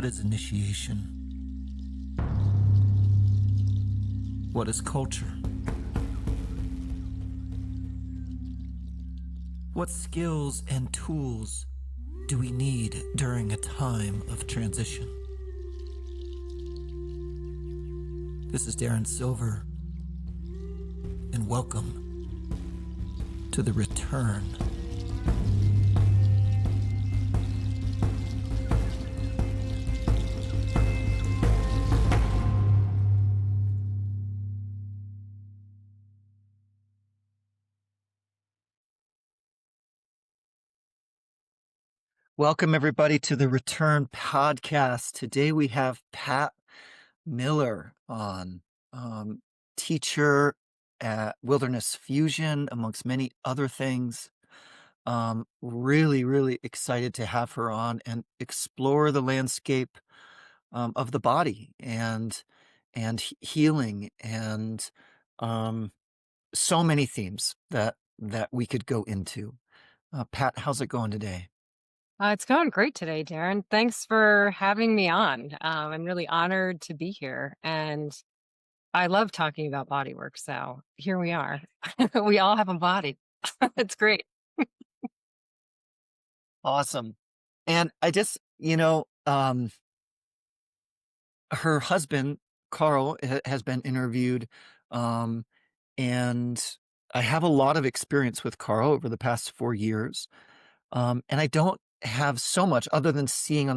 What is initiation? What is culture? What skills and tools do we need during a time of transition? This is Darren Silver, and welcome to The Return. Welcome, everybody, to the Return podcast. Today we have Pat Miller on, teacher at Wilderness Fusion, amongst many other things. Really excited to have her on and explore the landscape of the body and healing and so many themes that we could go into. Pat, how's it going today? It's going great today, Darren. Thanks for having me on. I'm really honored to be here, and I love talking about bodywork. So here we are. We all have a body. It's great. Awesome. And I just, her husband, Carl, has been interviewed. And I have a lot of experience with Carl over the past 4 years. And I don't have so much other than seeing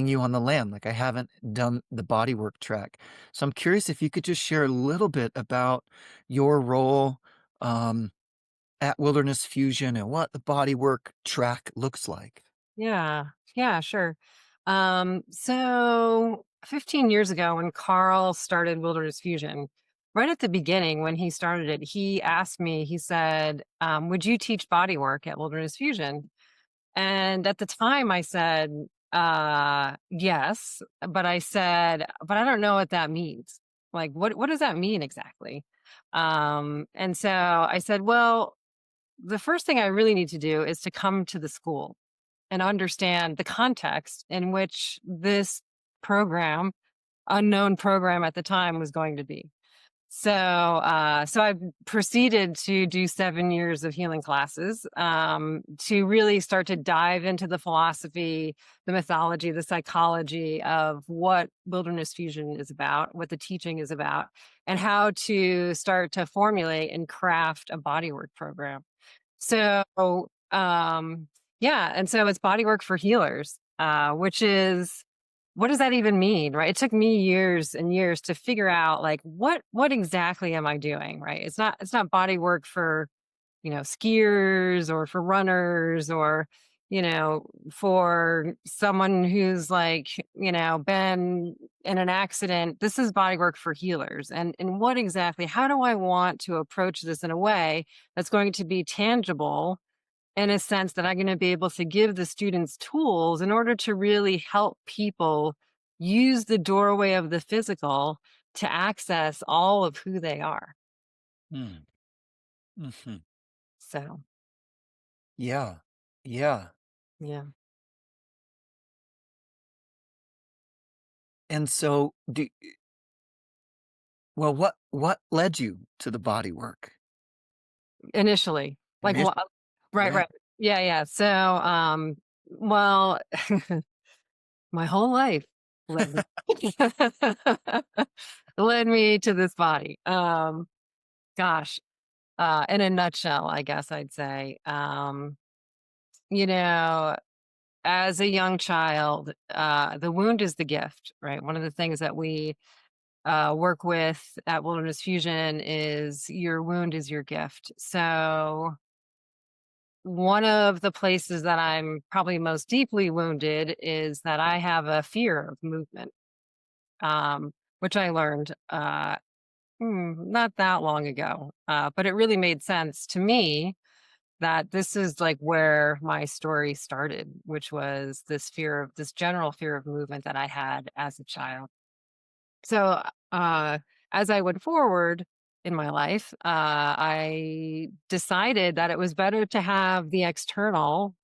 you on the land. Like, I haven't done the bodywork track. So I'm curious if you could just share a little bit about your role at Wilderness Fusion and what the bodywork track looks like. Yeah, sure. So 15 years ago, when Carl started Wilderness Fusion, right at the beginning when he started it, he asked me, he said, would you teach bodywork at Wilderness Fusion? And at the time I said, yes, but I said, but I don't know what that means. Like, what does that mean exactly? And so I said, well, the first thing I really need to do is to come to the school and understand the context in which this program, unknown program at the time, was going to be. So I proceeded to do 7 years of healing classes, to really start to dive into the philosophy, the mythology, the psychology of what Wilderness Fusion is about, what the teaching is about, and how to start to formulate and craft a bodywork program. So, yeah, and so it's bodywork for healers, which is, what does that even mean, right? It took me years and years to figure out, like, what exactly am I doing, right? It's not body work for, skiers or for runners or, for someone who's like, been in an accident. This is body work for healers. And what exactly, how do I want to approach this in a way that's going to be tangible, in a sense that I'm going to be able to give the students tools in order to really help people use the doorway of the physical to access all of who they are. Hmm. Hmm. So, Yeah. Yeah. yeah. And so, well, what led you to the body work? Initially, like Initially, what? Right, yeah. right. Yeah. So, well, my whole life led me, led me to this body. Gosh, in a nutshell, I guess I'd say, you know, as a young child, the wound is the gift, right? One of the things that we work with at Wilderness Fusion is your wound is your gift. So, one of the places that I'm probably most deeply wounded is that I have a fear of movement, which I learned not that long ago. But it really made sense to me that this is like where my story started, which was this general fear of movement that I had as a child. So, uh, as I went forward in my life, I decided that it was better to have the external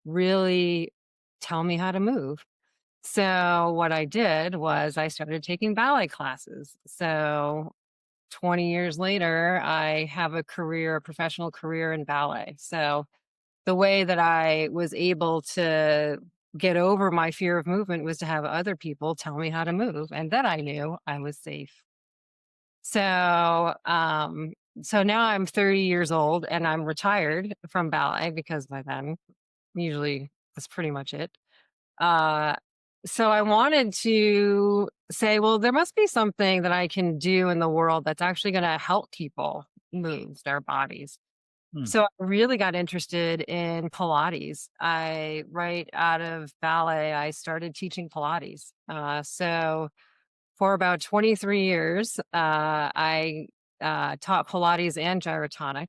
really tell me how to move. So what I did was I started taking ballet classes. So 20 years later, I have a professional career in ballet. So the way that I was able to get over my fear of movement was to have other people tell me how to move, and then I knew I was safe. So, so now I'm 30 years old and I'm retired from ballet because by then, usually that's pretty much it. Uh, so I wanted to say, well, there must be something that I can do in the world that's actually going to help people move their bodies. Mm, So I really got interested in Pilates. Right out of ballet, I started teaching Pilates. So for about 23 years, I taught Pilates and gyrotonic,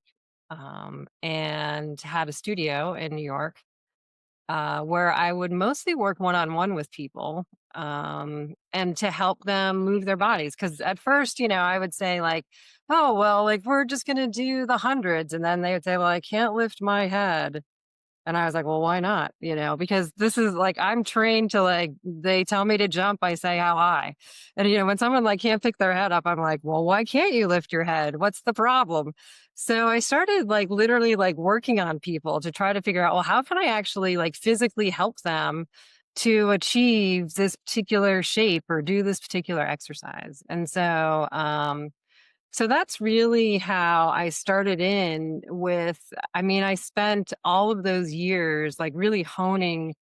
and had a studio in New York, where I would mostly work one on one with people, and to help them move their bodies. Because at first, I would say, like, oh, well, like, we're just going to do the hundreds. And then they would say, well, I can't lift my head. And I was like, "Well, why not?" Because this is like I'm trained to like they tell me to jump, I say how high. And when someone like can't pick their head up, I'm like, "Well, why can't you lift your head? What's the problem?" So I started like literally like working on people to try to figure out, well, how can I actually like physically help them to achieve this particular shape or do this particular exercise. And so that's really how I started in with I mean, I spent all of those years, like, really honing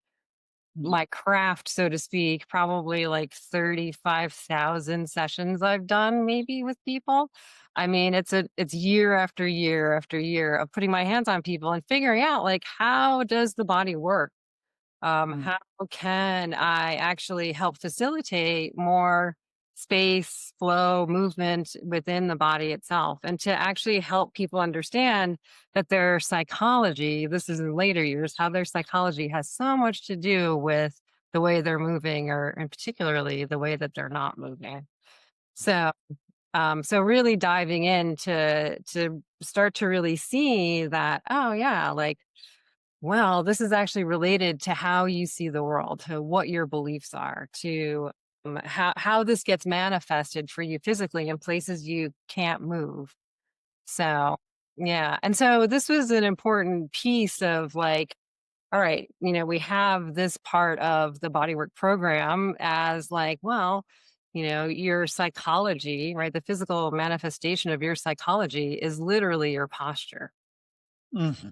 mm, my craft, so to speak, probably, like, 35,000 sessions I've done maybe with people. I mean, it's year after year after year of putting my hands on people and figuring out, like, how does the body work? mm, How can I actually help facilitate more space, flow, movement within the body itself? And to actually help people understand that their psychology, this is in later years, how their psychology has so much to do with the way they're moving, or and particularly the way that they're not moving. So, so really diving in to start to really see that, oh yeah, like well, this is actually related to how you see the world, to what your beliefs are, to how this gets manifested for you physically in places you can't move. So, yeah. And so this was an important piece of like, all right, we have this part of the bodywork program as like, well, your psychology, right? The physical manifestation of your psychology is literally your posture. mhm,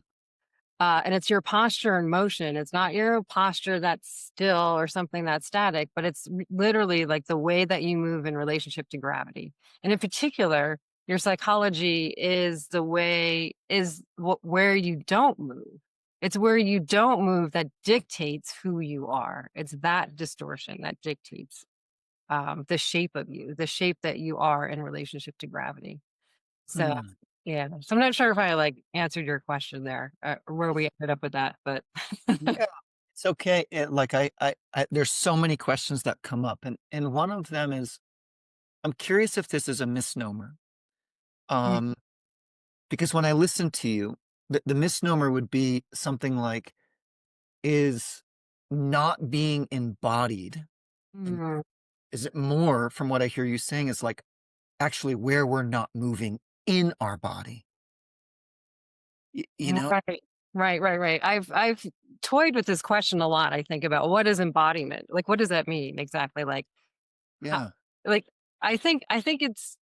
And it's your posture in motion. It's not your posture that's still or something that's static, but it's literally like the way that you move in relationship to gravity. And in particular, your psychology is where you don't move. It's where you don't move that dictates who you are. It's that distortion that dictates the shape of you, the shape that you are in relationship to gravity. So, mm. yeah, so I'm not sure if I, like, answered your question there, where we ended up with that, but Yeah, it's okay. Like there's so many questions that come up, and one of them is I'm curious if this is a misnomer. Mm, Um, because when I listen to you, the misnomer would be something like, is not being embodied, and mm, is it more from what I hear you saying is like actually where we're not moving in our body? You know? right. Right. I've toyed with this question a lot, I think, about what is embodiment? Like, what does that mean exactly? Ho Yeah, like, I think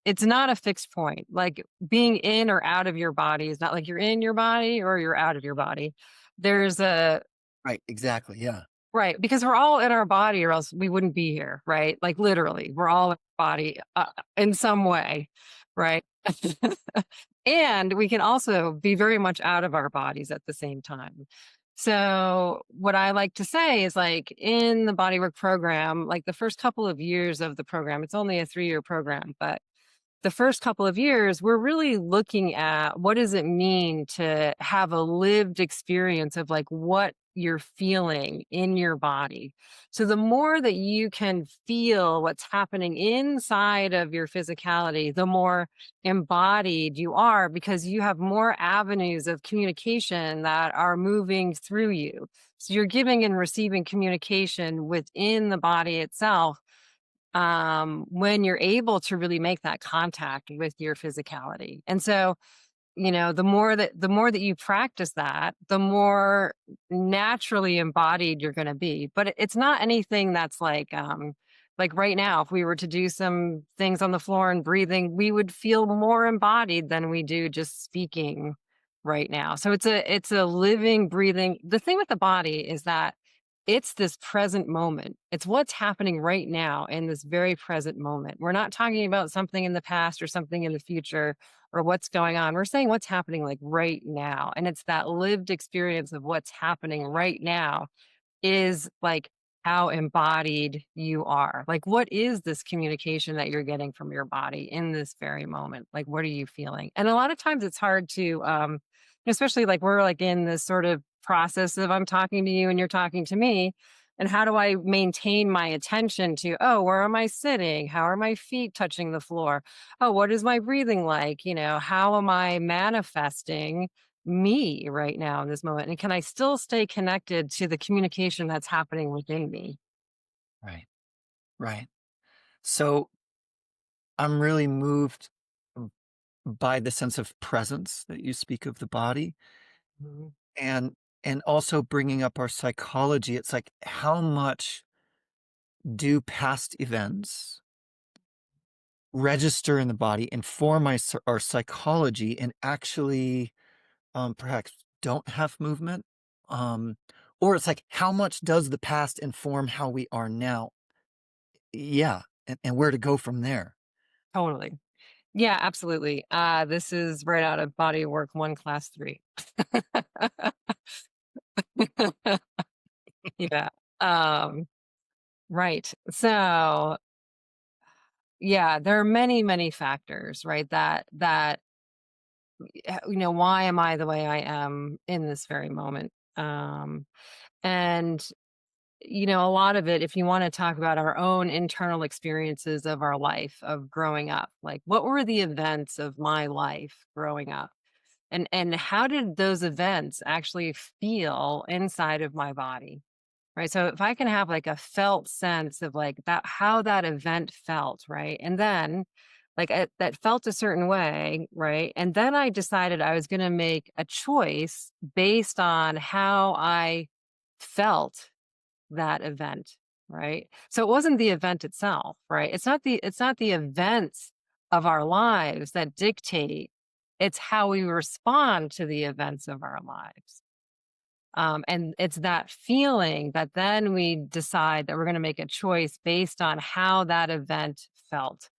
it's not a fixed point, like, being in or out of your body is not like you're in your body or you're out of your body. There's a right, exactly, yeah. Right, because we're all in our body or else we wouldn't be here, right? Like, literally, we're all in our body, in some way, right? And we can also be very much out of our bodies at the same time. So, what I like to say is, like, in the bodywork program, like, the first couple of years of the program, it's only a 3-year program, but the first couple of years, we're really looking at what does it mean to have a lived experience of like what you're feeling in your body. So the more that you can feel what's happening inside of your physicality, the more embodied you are because you have more avenues of communication that are moving through you. So you're giving and receiving communication within the body itself when you're able to really make that contact with your physicality. And so, the more that you practice that, the more naturally embodied you're going to be. But it's not anything that's like right now, if we were to do some things on the floor and breathing, we would feel more embodied than we do just speaking right now. So it's a living, breathing. The thing with the body is that it's this present moment. It's what's happening right now in this very present moment. We're not talking about something in the past or something in the future or what's going on. We're saying what's happening like right now. And it's that lived experience of what's happening right now is like how embodied you are. Like, what is this communication that you're getting from your body in this very moment? Like, what are you feeling? And a lot of times it's hard to, especially like we're like in this sort of process of I'm talking to you and you're talking to me. And how do I maintain my attention to, oh, where am I sitting? How are my feet touching the floor? Oh, what is my breathing like? How am I manifesting me right now in this moment? And can I still stay connected to the communication that's happening within me? Right. Right. So I'm really moved by the sense of presence that you speak of the body, Mhm. and also bringing up our psychology. It's like, how much do past events register in the body, inform our psychology, and actually, perhaps don't have movement? Um, or it's like, how much does the past inform how we are now? Yeah, and where to go from there. Totally. Yeah, absolutely. This is right out of Bodywork 1 Class 3. Yeah. Um, right. So, yeah, there are many, many factors, right? Why am I the way I am in this very moment? And a lot of it, if you want to talk about our own internal experiences of our life of growing up, like what were the events of my life growing up? And how did those events actually feel inside of my body? Right. So if I can have like a felt sense of like that, how that event felt, right? And then like that felt a certain way, right? And then I decided I was going to make a choice based on how I felt that event, right? So it wasn't the event itself, right? It's not the events of our lives that dictate. It's how we respond to the events of our lives. And it's that feeling that then we decide that we're going to make a choice based on how that event felt,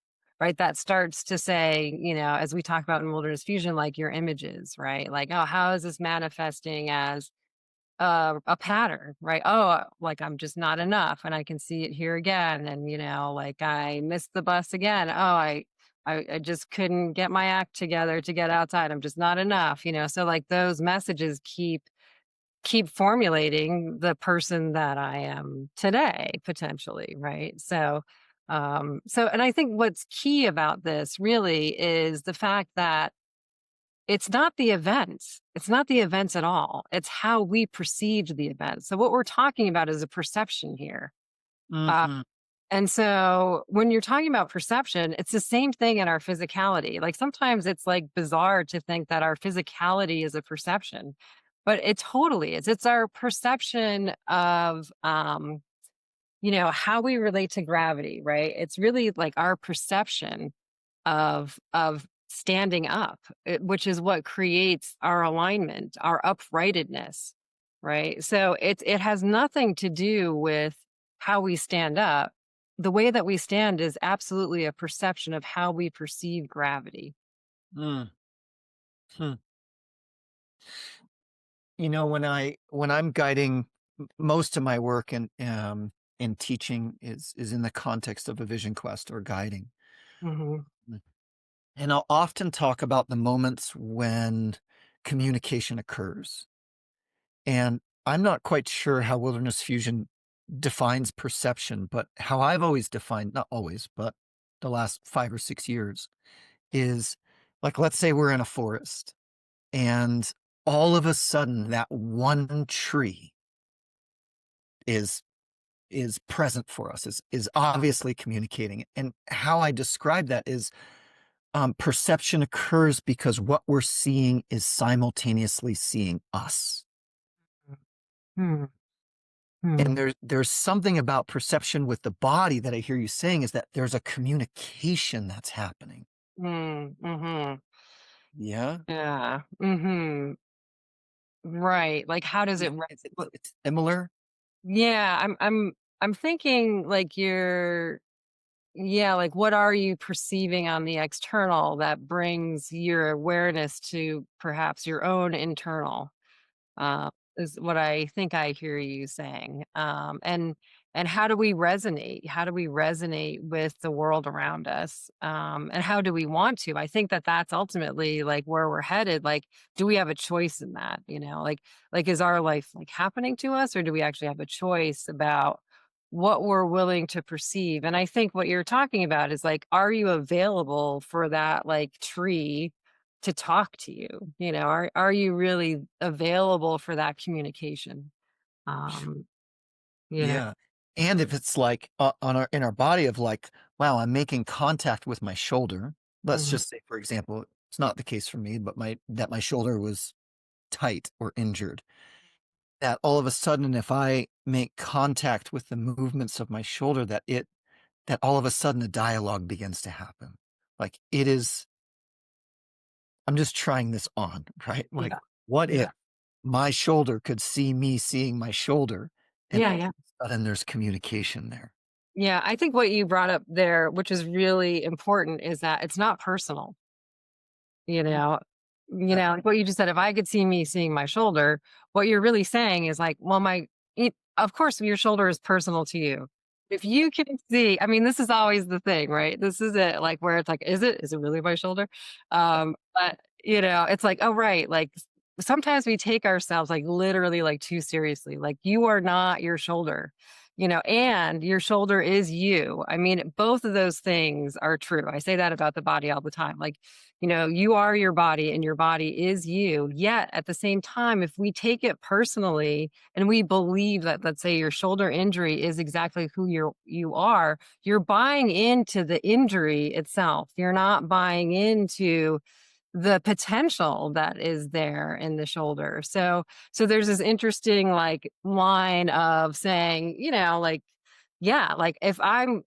right? That starts to say, as we talk about in wilderness fusion, like your images, right? Like, oh, how is this manifesting as a pattern, right? Oh, like I'm just not enough, and I can see it here again. And like I missed the bus again. Oh, I just couldn't get my act together to get outside. I'm just not enough. So like those messages keep formulating the person that I am today, potentially, right? And I think what's key about this really is the fact that it's not the events. It's not the events at all. It's how we perceived the events. So what we're talking about is a perception here. Uh, Mhm. and so when you're talking about perception, it's the same thing in our physicality. Like sometimes it's like bizarre to think that our physicality is a perception, but it totally is. It's our perception of how we relate to gravity, right? It's really like our perception of standing up, which is what creates our alignment, our uprightedness, right? So it has nothing to do with how we stand up. The way that we stand is absolutely a perception of how we perceive gravity. Mm. Hmm. When I'm guiding, most of my work in teaching is in the context of a vision quest or guiding. Mhm. Mm. And I'll often talk about the moments when communication occurs. And I'm not quite sure how wilderness fusion defines perception, but how I've always defined, not always, but the last 5 or 6 years is like, let's say we're in a forest and all of a sudden that one tree is present for us, is obviously communicating. And how I describe that is perception occurs because what we're seeing is simultaneously seeing us. Hmm. And Hmm. there's something about perception with the body that I hear you saying is that there's a communication that's happening. Mm, mhm. Yeah. Yeah. Mhm. Right. Like, how does it It's similar. yeah, I'm thinking like yeah, like what are you perceiving on the external that brings your awareness to perhaps your own internal? uh, is what I think I hear you saying. And how do we resonate? How do we resonate with the world around us? And how do we want to? I think that that's ultimately like where we're headed. Like, do we have a choice in that? Like is our life like happening to us, or do we actually have a choice about what we're willing to perceive? And I think what you're talking about is like, are you available for that like tree to talk to you? Are you really available for that communication? Um, you know Yeah. And if it's like on our in our body of like, wow, I'm making contact with my shoulder. Let's Mhm. just say, for example, it's not the case for me, but my shoulder was tight or injured. That all of a sudden, if I make contact with the movements of my shoulder, that all of a sudden a dialogue begins to happen. Like it is, I'm just trying this on, right? Like, Yeah, what if yeah. my shoulder could see me seeing my shoulder, and Yeah, all yeah. of a sudden there's communication there. Yeah, I think what you brought up there, which is really important, is that it's not personal. You Yeah. know like what you just said, if I could see me seeing my shoulder, what you're really saying is like, well, of course, your shoulder is personal to you. If you can see, I mean, this is always the thing, right? This is it, like, where it's like, is it really my shoulder? But, it's like, oh, right, like, sometimes we take ourselves, like, literally, like, too seriously, like, you are not your shoulder, and your shoulder is you. I mean, both of those things are true. I say that about the body all the time, like, you are your body and your body is you. Yet at the same time, if we take it personally and we believe that, let's say, your shoulder injury is exactly who you are, you're buying into the injury itself. You're not buying into the potential that is there in the shoulder. So there's this interesting like line of saying, like, yeah, like if I'm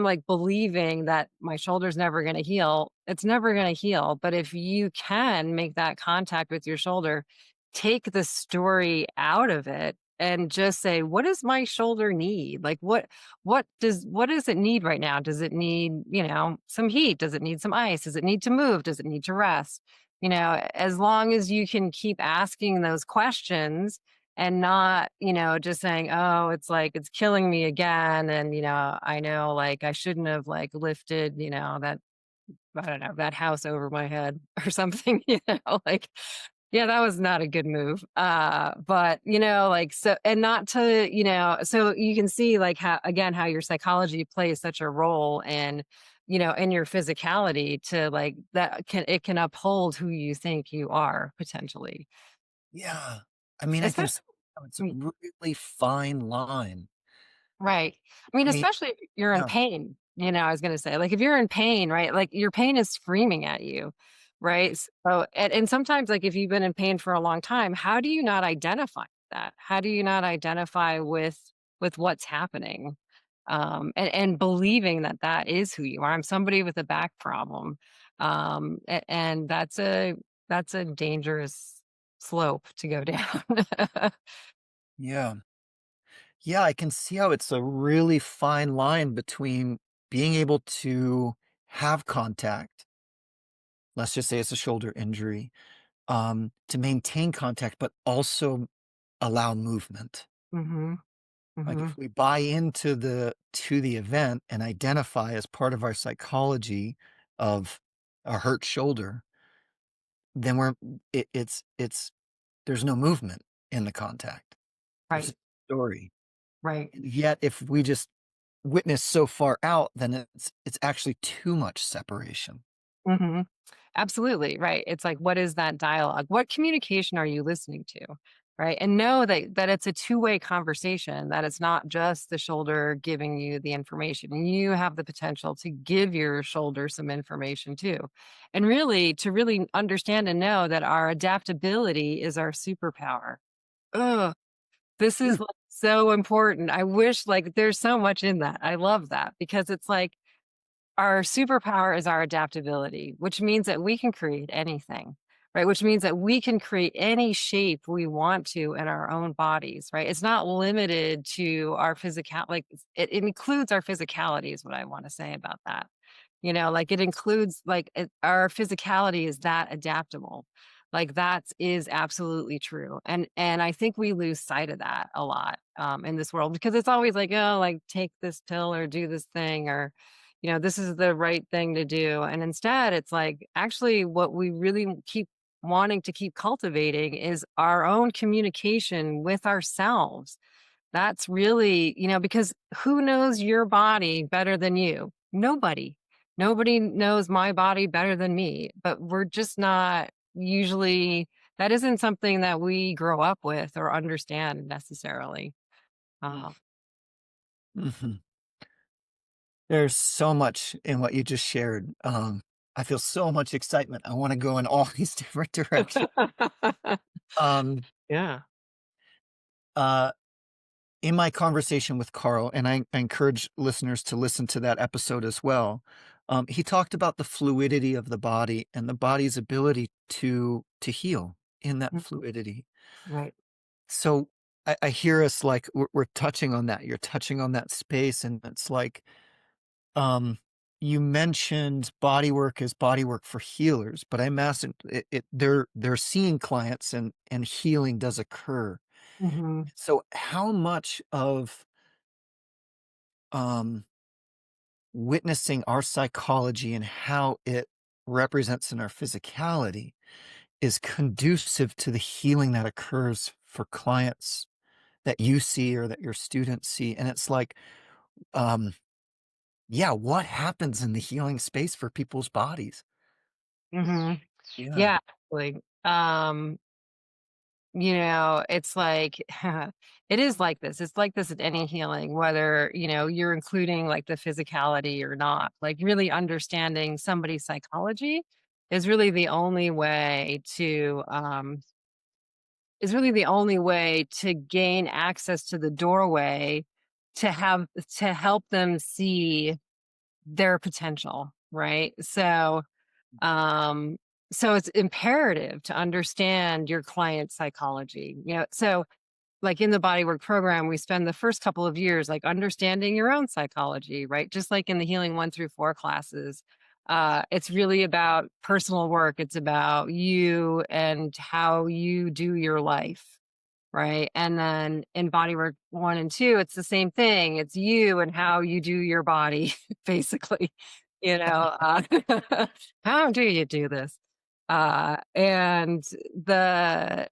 like believing that my shoulder's never going to heal, it's never going to heal. But if you can make that contact with your shoulder, take the story out of it and just say, what does my shoulder need? Like what does it need right now? Does it need, some heat? Does it need some ice? Does it need to move? Does it need to rest? As long as you can keep asking those questions and not, just saying, "Oh, it's like it's killing me again," and, I know, like, I shouldn't have, like, lifted, that I don't know, that house over my head or something, like, yeah, that was not a good move. But, like, so and not to, so you can see, like, how again, how your psychology plays such a role in your physicality to, like, it can uphold who you think you are potentially. Yeah. I mean, I can see Especially how it's a really fine line. right. I mean, I mean, especially if you're in yeah, pain, I was gonna say, like, if you're in pain, right, like, your pain is screaming at you, right? So and sometimes, like, if you've been in pain for a long time, how do you not identify that? How do you not identify with what's happening? And believing that that is who you are. I'm somebody with a back problem, and that's a dangerous slope to go down. yeah. Yeah, I can see how it's a really fine line between being able to have contact, let's just say it's a shoulder injury, to maintain contact, but also allow movement. Mhm, Like mhm. if we buy into the event and identify as part of our psychology of a hurt shoulder, then it's there's no movement in the contact. There's Right. a story. Right. And yet, if we just witness so far out, then it's actually too much separation. Mhm. Absolutely, right. It's like, what is that dialogue? What communication are you listening to? Right. And know that it's a two-way conversation, that it's not just the shoulder giving you the information. You have the potential to give your shoulder some information too. And really to really understand and know that our adaptability is our superpower. Ugh, this Mm, is like so important. I wish like there's so much in that. I love that because it's like our superpower is our adaptability, which means that we can create anything, right? Which means that we can create any shape we want to in our own bodies, right? It's not limited to our physical, like it includes our physicality, is what I want to say about that. Like it includes our physicality is that adaptable. Like that is absolutely true. And I think we lose sight of that a lot in this world because it's always like, oh, like take this pill or do this thing or this is the right thing to do. And instead it's like actually what we really keep wanting to keep cultivating is our own communication with ourselves. That's really, because who knows your body better than you? Nobody. Nobody knows my body better than me, but we're just not usually that isn't something that we grow up with or understand necessarily. Uh, mhm. There's so much in what you just shared. I feel so much excitement. I wanna go in all these different directions. Um, Yeah. uh, in my conversation with Carl, and I encourage listeners to listen to that episode as well, he talked about the fluidity of the body and the body's ability to heal in that Mm, fluidity. right. So, I hear us like we're touching on that. You're touching on that space, and it's like, um, you mentioned bodywork as bodywork for healers, but I imagine they're seeing clients and healing does occur. Mhm. So how much of, um, witnessing our psychology and how it represents in our physicality is conducive to the healing that occurs for clients that you see or that your students see? And it's like, um, yeah, what happens in the healing space for people's bodies? Mhm. Yeah. Yeah, like, it's like it is like this. It's like this at any healing, whether, you're including like the physicality or not. Like really understanding somebody's psychology is really the only way to gain access to the doorway to help them see their potential, right? Um, so it's imperative to understand your client's psychology. So like in the bodywork program, we spend the first couple of years like understanding your own psychology, right? Just like in the healing 1 through 4 classes. It's really about personal work. It's about you and how you do your life. Right. And then in bodywork 1 and 2, it's the same thing. It's you and how you do your body, basically. You know, uh, how do you do this? And the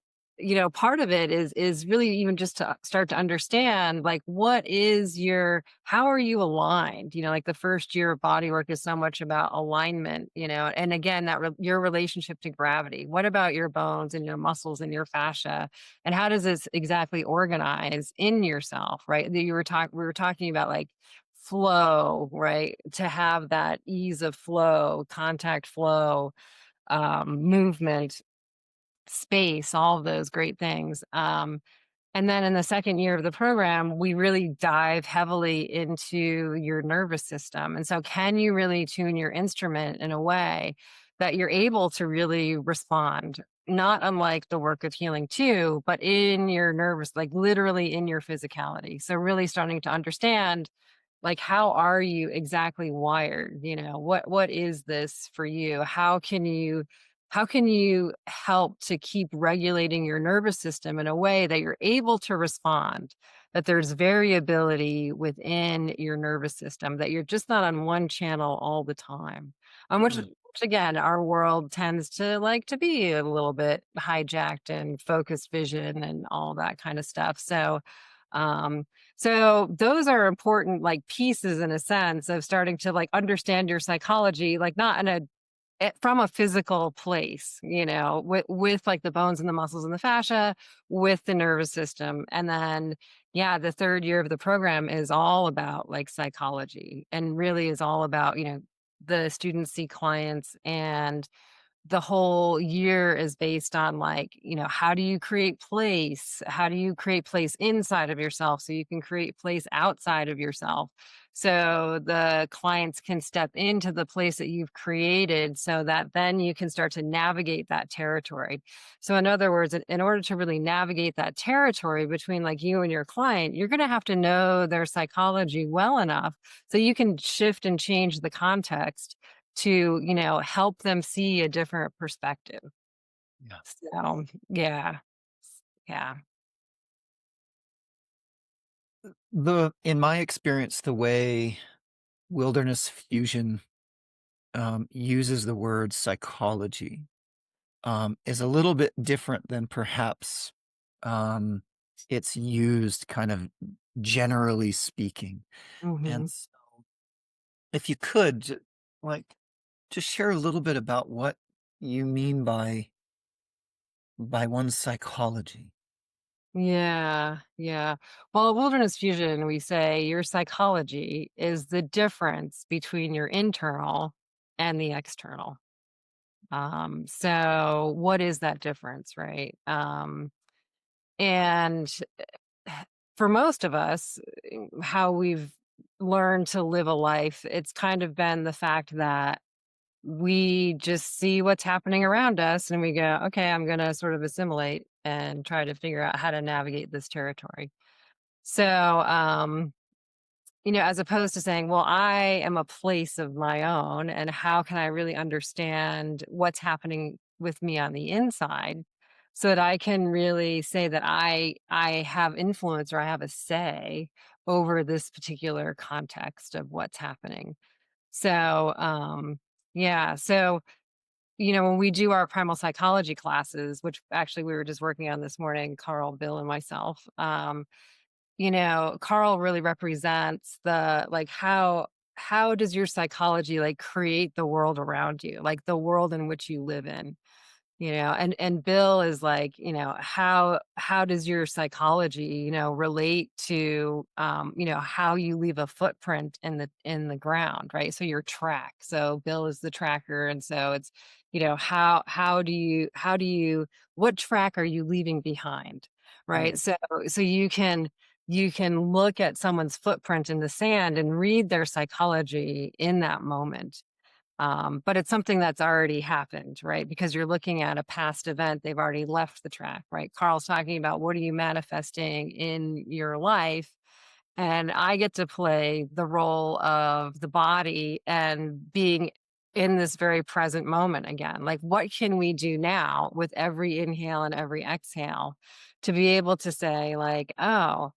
part of it is really even just to start to understand like how are you aligned? Like the first year of bodywork is so much about alignment, and again your relationship to gravity. What about your bones and your muscles and your fascia? And how does this exactly organize in yourself, right? That we were talking about like flow, right? To have that ease of flow, contact flow, movement, space, all of those great things. And then in the second year of the program, we really dive heavily into your nervous system. And so, can you really tune your instrument in a way that you're able to really respond? Not unlike the work of healing too, but in your nervous, like literally in your physicality. So, really starting to understand like how are you exactly wired, what is this for you, how can you help to keep regulating your nervous system in a way that you're able to respond, that there's variability within your nervous system, that you're just not on one channel all the time, which Mm. which again, our world tends to like to be a little bit hijacked and focused vision and all that kind of stuff. Um, so those are important like pieces in a sense of starting to like understand your psychology, like not in a from a physical place, with like the bones and the muscles and the fascia, with the nervous system. And then, yeah, the third year of the program is all about like psychology and really is all about, the students see clients and the whole year is based on like, how do you create place? How do you create place inside of yourself so you can create place outside of yourself? So the clients can step into the place that you've created so that then you can start to navigate that territory. So, in other words, in order to really navigate that territory between like you and your client, you're going to have to know their psychology well enough so you can shift and change the context to, help them see a different perspective. Yeah. So, yeah. Yeah. In my experience, the way wilderness fusion uses the word psychology is a little bit different than perhaps um, it's used kind of generally speaking. And Mhm. so if you could, like, just share a little bit about what you mean by one's psychology. Yeah, yeah. Well, wilderness fusion, we say your psychology is the difference between your internal and the external. So what is that difference, right? And for most of us, how we've learned to live a life, it's kind of been the fact that we just see what's happening around us and we go, okay, I'm going to sort of assimilate and try to figure out how to navigate this territory. So, as opposed to saying, well, I am a place of my own, and how can I really understand what's happening with me on the inside so that I can really say that I have influence or I have a say over this particular context of what's happening. So, yeah. So, when we do our primal psychology classes, which actually we were just working on this morning, Carl, Bill, and myself, Carl really represents the like how does your psychology like create the world around you, like the world in which you live in, and Bill is like, how does your psychology, relate to how you leave a footprint in the ground, right? So your track. So Bill is the tracker, and so it's, how do you what track are you leaving behind? Right. Mm, So you can look at someone's footprint in the sand and read their psychology in that moment, but it's something that's already happened, right? Because you're looking at a past event, they've already left the track, right? Carl's talking about what are you manifesting in your life? And I get to play the role of the body and being in this very present moment again. Like, what can we do now with every inhale and every exhale to be able to say, like, oh,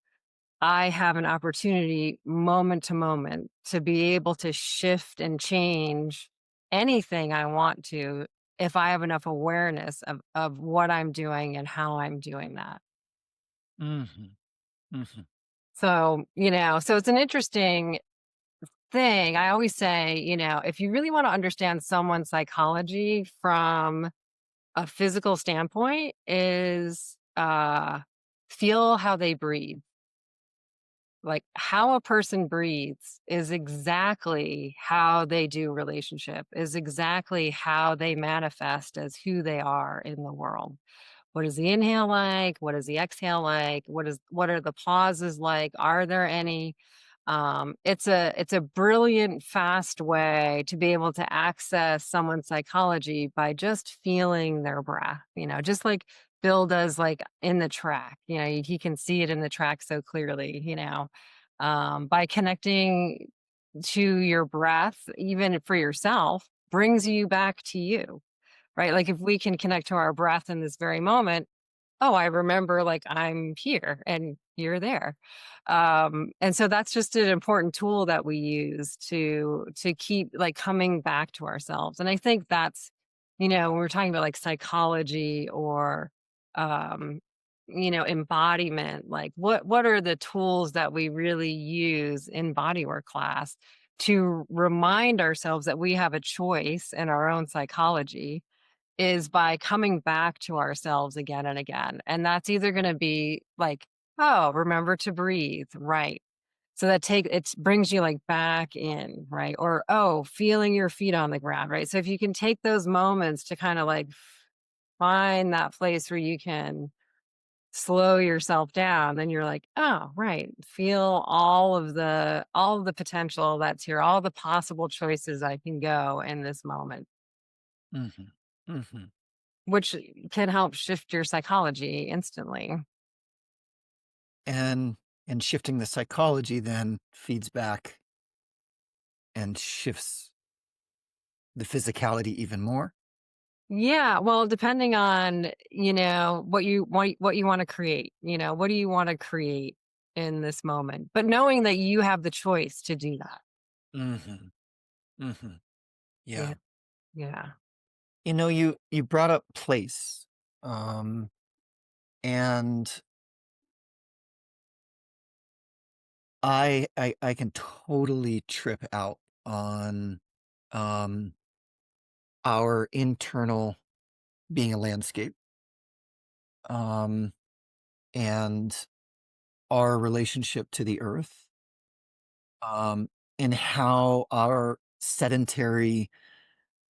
I have an opportunity moment to moment to be able to shift and change anything I want to if I have enough awareness of what I'm doing and how I'm doing that. mhm, mhm. So it's an interesting thing. I always say, if you really want to understand someone's psychology from a physical standpoint is feel how they breathe. Like, how a person breathes is exactly how they do relationship, is exactly how they manifest as who they are in the world. What is the inhale like? What is the exhale like? What are the pauses like? Are there any? It's a brilliant, fast way to be able to access someone's psychology by just feeling their breath, just like Bill does like in the track. He can see it in the track so clearly, by connecting to your breath, even for yourself, brings you back to you, right? Like if we can connect to our breath in this very moment, oh, I remember like I'm here. And you're there. And so that's just an important tool that we use to keep like coming back to ourselves. And I think that's, when we're talking about like psychology or um, embodiment, like what are the tools that we really use in bodywork class to remind ourselves that we have a choice in our own psychology is by coming back to ourselves again and again. And that's either going to be like, oh, remember to breathe, right? So that it brings you like back in, right? Or oh, feeling your feet on the ground, right? So if you can take those moments to kind of like find that place where you can slow yourself down, then you're like, oh, right. Feel all of the potential that's here, all the possible choices I can go in this moment, Mhm. Mhm. which can help shift your psychology instantly. And and shifting the psychology then feeds back and shifts the physicality even more? Yeah, well, depending on, what you want to create, what do you want to create in this moment? But knowing that you have the choice to do that. Mhm. Mhm. Yeah. Yeah. Yeah. You brought up place, um, and I can totally trip out on, um, our internal being a landscape, um, and our relationship to the earth, and how our sedentary,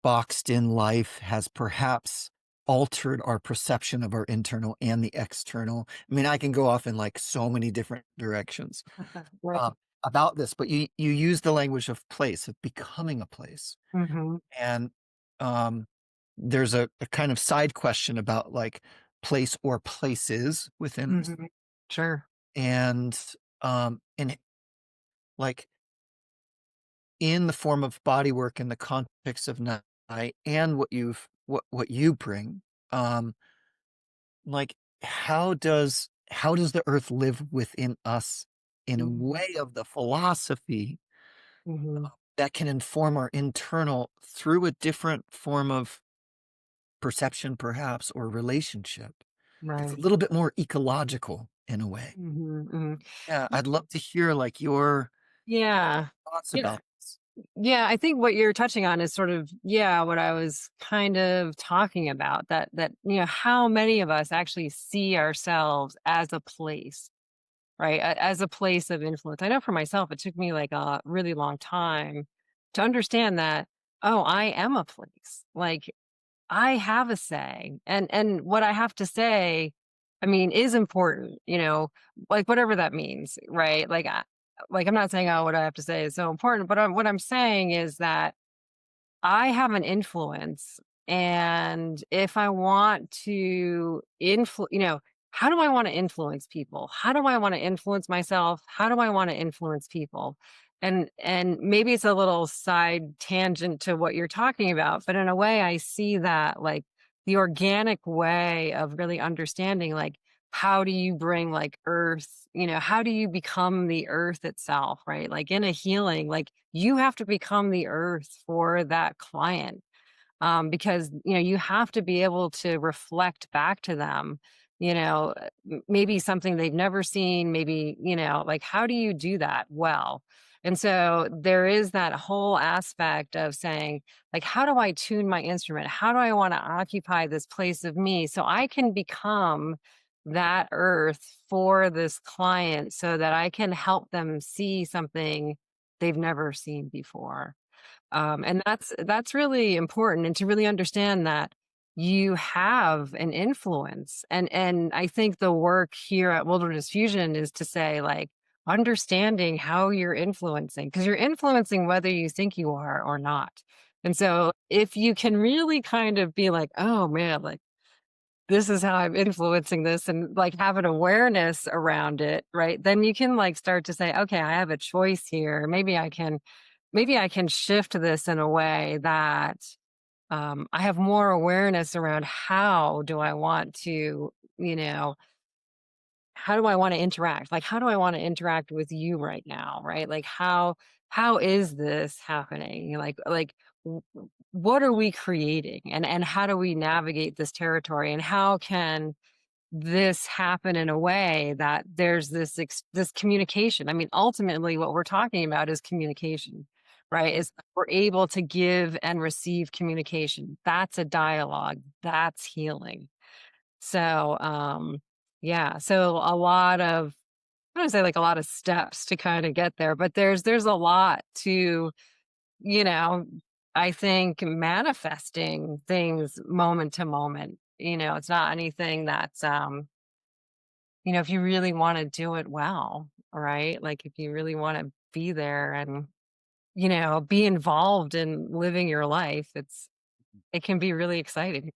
boxed in life has perhaps altered our perception of our internal and the external. I mean, I can go off in, like, so many different directions, Right. um, about this, but you use the language of place, of becoming a place, Hmm. and, um, there's a kind of side question about, like, place or places within us, Hmm. Sure. and, like, in the form of body work in the context of night and what you bring, um, like, how does the earth live within us in a Hmm. way of the philosophy Hmm. that can inform our internal through a different form of perception perhaps or relationship that's a Right. little bit more ecological in a way. Hmm. Hmm. Yeah, I'd love to hear, like, your Yeah. thoughts You know, about this. yeah, I think what you're touching on is sort of, yeah, what I was kind of talking about, that how many of us actually see ourselves as a place, right? As a place of influence. I know for myself it took me like a really long time to understand that, oh, I am a place. Like I have a say, and what I have to say, I mean, is important, like whatever that means, right? Like I'm not saying, oh, what I have to say is so important, but what I'm saying is that I have an influence, and if I want to how do I want to influence people? How do I want to influence myself? How do I want to influence people? And maybe it's a little side tangent to what you're talking about, but in a way I see that like the organic way of really understanding like how do you bring like earth, how do you become the earth itself, right? Like in a healing, like you have to become the earth for that client, because you have to be able to reflect back to them, maybe something they've never seen, maybe like how do you do that well? And so there is that whole aspect of saying like how do I tune my instrument, how do I want to occupy this place of me so I can become that earth for this client so that I can help them see something they've never seen before. And that's really important, and to really understand that you have an influence. And I think the work here at Wilderness Fusion is to say, like, understanding how you're influencing, because you're influencing whether you think you are or not. And so if you can really kind of be like, oh man, like this is how I'm influencing this and like have an awareness around it, right? Then you can like start to say, okay, I have a choice here. Maybe I can shift this in a way that I have more awareness around how do I want to, you know, how do I want to interact? Like, how do I want to interact with you right now? Right? Like, how is this happening? What are we creating, and how do we navigate this territory? And how can this happen in a way that there's this communication? I mean, ultimately, what we're talking about is communication, right? Is we're able to give and receive communication. That's a dialogue. That's healing. So, yeah, so a lot of I don't say like a lot of steps to kind of get there, but there's a lot to, you know, I think manifesting things moment to moment. It's not anything that's if you really want to do it well, right? Like if you really want to be there and, be involved in living your life, it can be really exciting.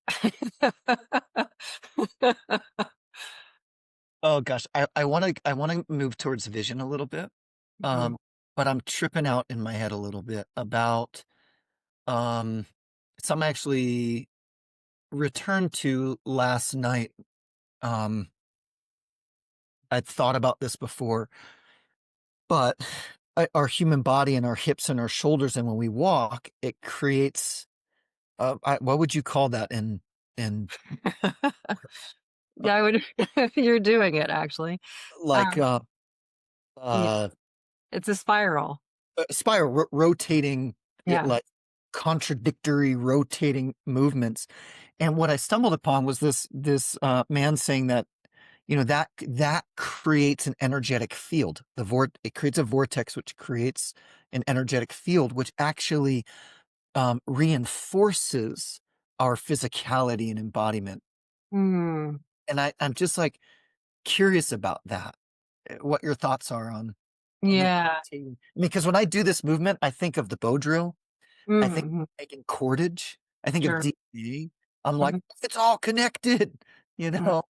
Oh gosh, I wanna move towards vision a little bit, Mhm. but I'm tripping out in my head a little bit about, um, some actually returned to last night. um, I'd thought about this before, but our human body and our hips and our shoulders, and when we walk, it creates, what would you call that in, uh, Yeah, I would you're doing it actually. like, Um, yeah, uh it's a spiral. spiral, rotating, Yeah. like, contradictory rotating movements. And what I stumbled upon was this man saying that, that creates an energetic field. It creates a vortex, which creates an energetic field, which actually, reinforces our physicality and embodiment. Mm, And I'm just, like, curious about that, what your thoughts are on the yeah. rotating. I mean, 'cause when I do this movement, I think of the bow drill. I think Mhm, making cordage. I think of sure. DNA. I'm like, Mhm, "It's all connected," you mhm. know?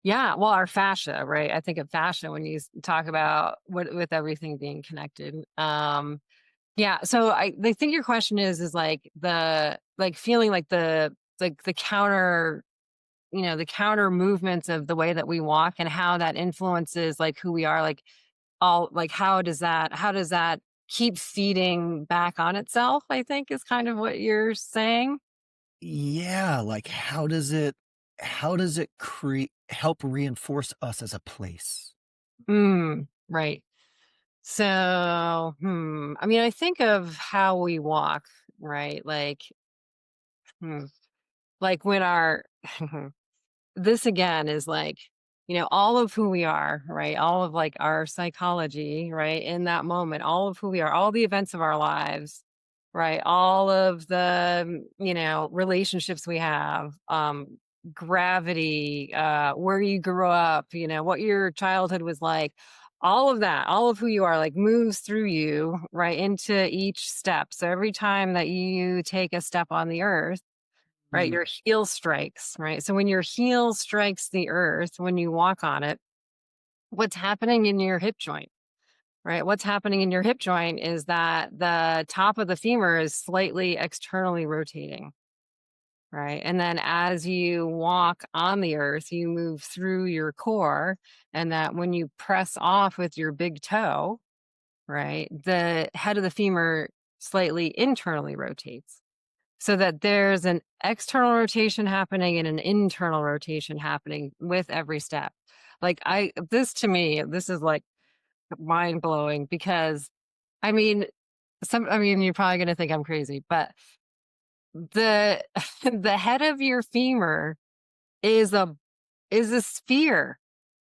Yeah, well, our fascia, right? I think of fascia when you talk about with everything being connected. Yeah, so I think your question is like feeling like the counter, the counter movements of the way that we walk and how that influences like who we are, like all like how does that keep feeding back on itself, I think is kind of what you're saying. Yeah, like, how does it help reinforce us as a place? Right. So, I mean, I think of how we walk, right? Hmm, like when our this again is like, all of who we are, right? All of like our psychology, right? In that moment, all of who we are, all the events of our lives, right? All of the, relationships we have, gravity, where you grew up, what your childhood was like, all of that, all of who you are, like moves through you, right? Into each step. So every time that you take a step on the earth, right, Mm. your heel strikes, right? So when your heel strikes the earth, when you walk on it, what's happening in your hip joint, right? What's happening in your hip joint is that the top of the femur is slightly externally rotating, right? And then as you walk on the earth, you move through your core, and that when you press off with your big toe, right, the head of the femur slightly internally rotates. So that there's an external rotation happening and an internal rotation happening with every step. Like this to me, this is like mind blowing because I mean, you're probably going to think I'm crazy, but the, the head of your femur is a sphere.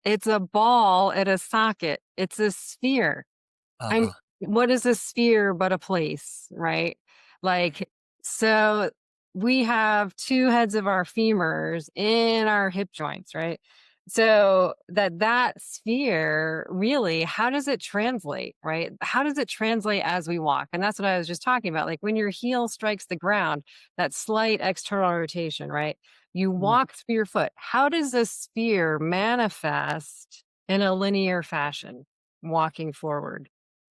It's a ball at a socket. It's a sphere. I mean, Uh-huh. what is a sphere but a place, right? Like, so we have two heads of our femurs in our hip joints, right? So that sphere really, how does it translate, right? How does it translate as we walk? And that's what I was just talking about. Like when your heel strikes the ground, that slight external rotation, right? You Mm. walk through your foot. How does a sphere manifest in a linear fashion walking forward?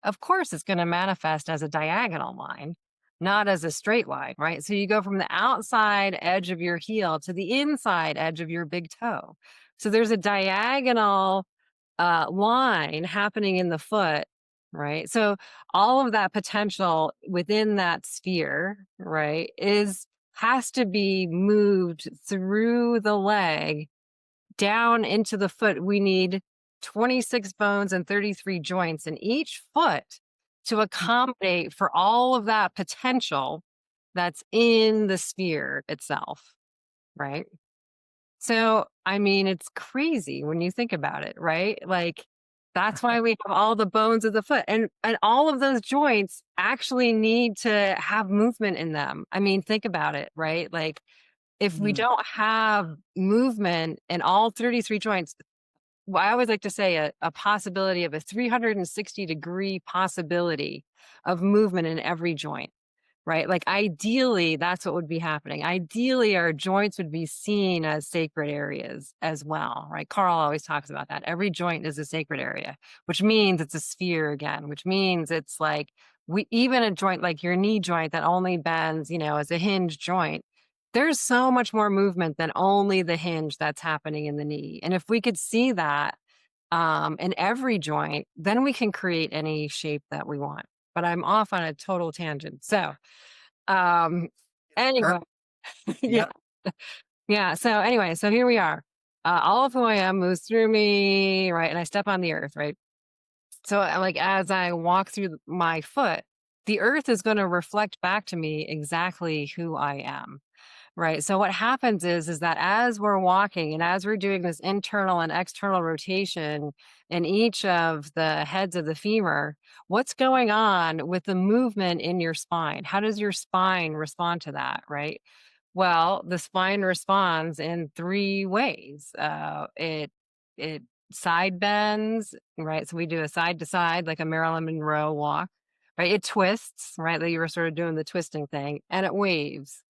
Of course, it's going to manifest as a diagonal line, not as a straight line, right? So you go from the outside edge of your heel to the inside edge of your big toe. So there's a diagonal, line happening in the foot, right? So all of that potential within that sphere, right, is has to be moved through the leg down into the foot. We need 26 bones and 33 joints in each foot to accommodate for all of that potential that's in the sphere itself, right? So, I mean, it's crazy when you think about it, right? Like, that's why we have all the bones of the foot, and all of those joints actually need to have movement in them. I mean, think about it, right? Like, if we Mm. don't have movement in all 33 joints, well, I always like to say a possibility of a 360-degree possibility of movement in every joint. Right? Like, ideally, that's what would be happening. Ideally, our joints would be seen as sacred areas as well, right? Carl always talks about that. Every joint is a sacred area, which means it's a sphere again, which means it's like we even a joint like your knee joint that only bends, as a hinge joint. There's so much more movement than only the hinge that's happening in the knee. And if we could see that in every joint, then we can create any shape that we want. But I'm off on a total tangent. So, um, Sure. anyway, yeah, Yeah. yeah. So anyway, so here we are. All of who I am moves through me, right? And I step on the earth, right? So, like, as I walk through my foot, the earth is going to reflect back to me exactly who I am. Right. So what happens is that as we're walking and as we're doing this internal and external rotation in each of the heads of the femur, what's going on with the movement in your spine? How does your spine respond to that? Right. Well, the spine responds in three ways. It side bends, right? So we do a side to side, like a Marilyn Monroe walk, right? It twists, right? That you were sort of doing the twisting thing, and it waves.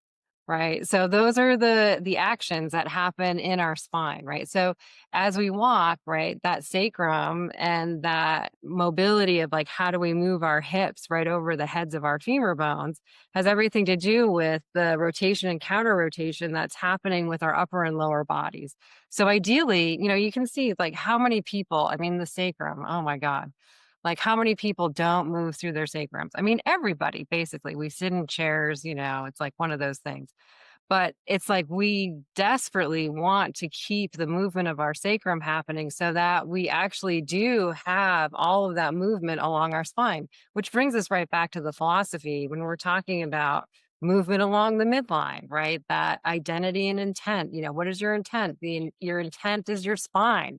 Right. So those are the actions that happen in our spine, right? So as we walk, right, that sacrum and that mobility of like how do we move our hips right over the heads of our femur bones has everything to do with the rotation and counter rotation that's happening with our upper and lower bodies. So ideally, you can see like how many people, I mean the sacrum, oh my God. Like, how many people don't move through their sacrums? I mean, everybody, basically. We sit in chairs, it's like one of those things. But it's like we desperately want to keep the movement of our sacrum happening so that we actually do have all of that movement along our spine, which brings us right back to the philosophy when we're talking about movement along the midline, right? That identity and intent. What is your intent? Your intent is your spine.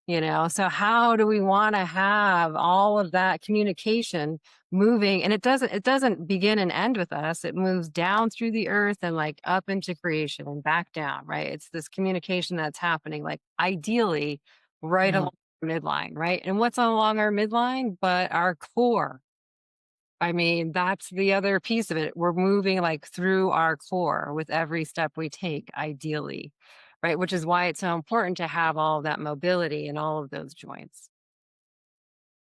So how do we want to have all of that communication moving? And it doesn't begin and end with us. It moves down through the earth and like up into creation and back down, right? It's this communication that's happening, like ideally right Mm. along the midline, right? And what's along our midline but our core? I mean, that's the other piece of it. We're moving like through our core with every step we take, ideally, right? Which is why it's so important to have all of that mobility in all of those joints.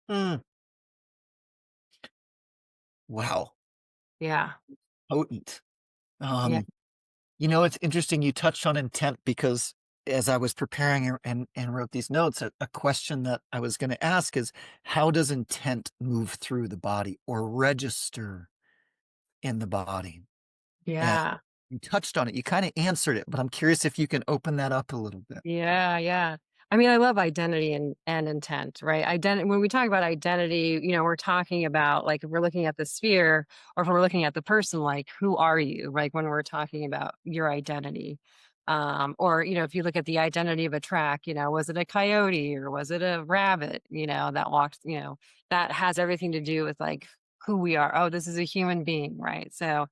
Mm. Wow. Yeah. Potent. Yeah. Um, it's interesting you touched on intent because as I was preparing and wrote these notes, a question that I was going to ask is how does intent move through the body or register in the body? And Yeah. you touched on it. You kind of answered it, but I'm curious if you can open that up a little bit. Yeah, yeah. I mean, I love identity and intent, right? Identity when we talk about identity, we're talking about like if we're looking at the sphere or if we're looking at the person, like who are you? Like when we're talking about your identity. Or, if you look at the identity of a track, was it a coyote or was it a rabbit, that walked, that has everything to do with like who we are. Oh, this is a human being, right? So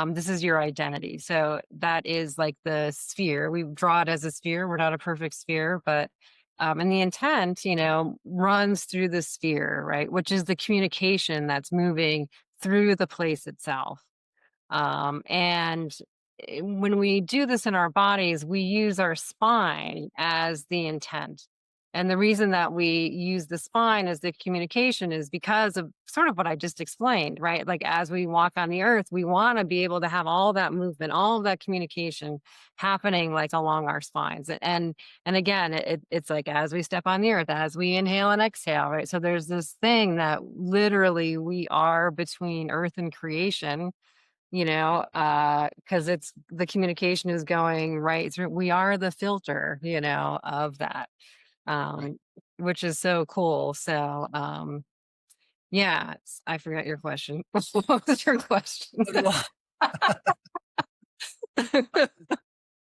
this is your identity. So that is like the sphere. We draw it as a sphere. We're not a perfect sphere, but and the intent, runs through the sphere, right? Which is the communication that's moving through the place itself. And when we do this in our bodies, we use our spine as the intent. And the reason that we use the spine as the communication is because of sort of what I just explained, right? Like as we walk on the earth, we want to be able to have all that movement, all of that communication happening like along our spines. And again, it's like as we step on the earth, as we inhale and exhale, right? So there's this thing that literally we are between earth and creation, because it's the communication is going right through. We are the filter, of that, Right. um, which is so cool. So, yeah, I forgot your question. What was your question? So do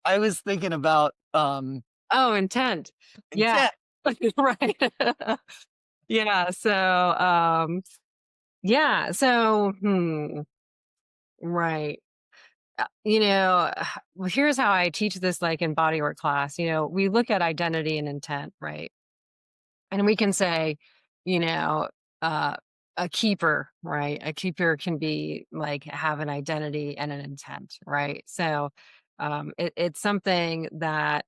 I was thinking about, Oh, intent. Yeah. intent. Right. Yeah. Right. Well, here's how I teach this like in bodywork class. We look at identity and intent, right? And we can say, you know, uh, a keeper, right? A keeper can be like have an identity and an intent, right? So it's something that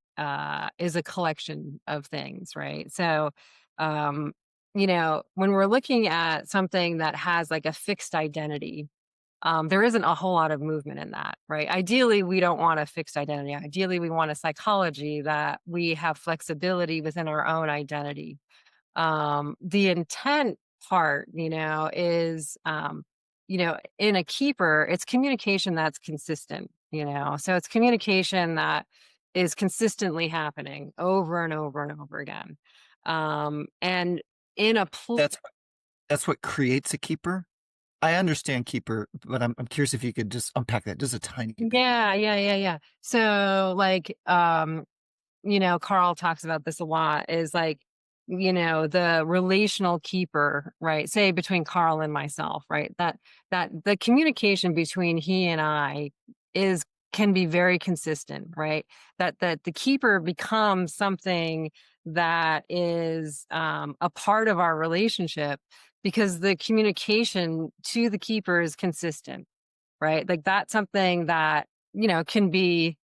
is a collection of things, right? So, um, when we're looking at something that has like a fixed identity, there isn't a whole lot of movement in that, right? Ideally, we don't want a fixed identity. Ideally, we want a psychology that we have flexibility within our own identity. The intent part, is, in a keeper, it's communication that's consistent, so it's communication that is consistently happening over and over and over again. And in a That's that's what creates a keeper? I understand keeper, but I'm curious if you could just unpack that just a tiny bit. yeah, yeah, yeah, yeah. So like, Carl talks about this a lot is like, the relational keeper, right? Say between Carl and myself, right? That the communication between he and I is can be very consistent, right? That the keeper becomes something that is a part of our relationship because the communication to the keeper is consistent, right? Like that's something that, can be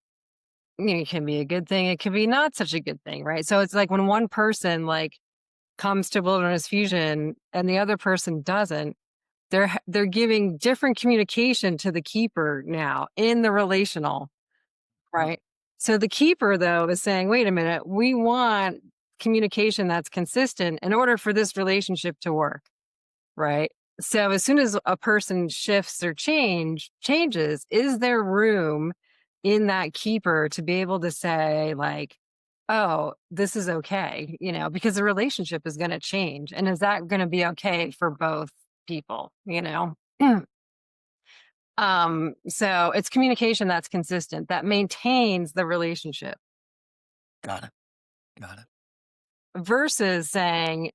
it can be a good thing, it can be not such a good thing, right? So it's like when one person like comes to wilderness fusion and the other person doesn't, they're giving different communication to the keeper now in the relational, Uh, right? So the keeper though is saying, wait a minute, we want communication that's consistent in order for this relationship to work. Right? So as soon as a person shifts or changes, is there room in that keeper to be able to say like, "Oh, this is okay," because the relationship is gonna change, and is that gonna be okay for both people? So it's communication that's consistent, that maintains the relationship got it, got it. versus saying,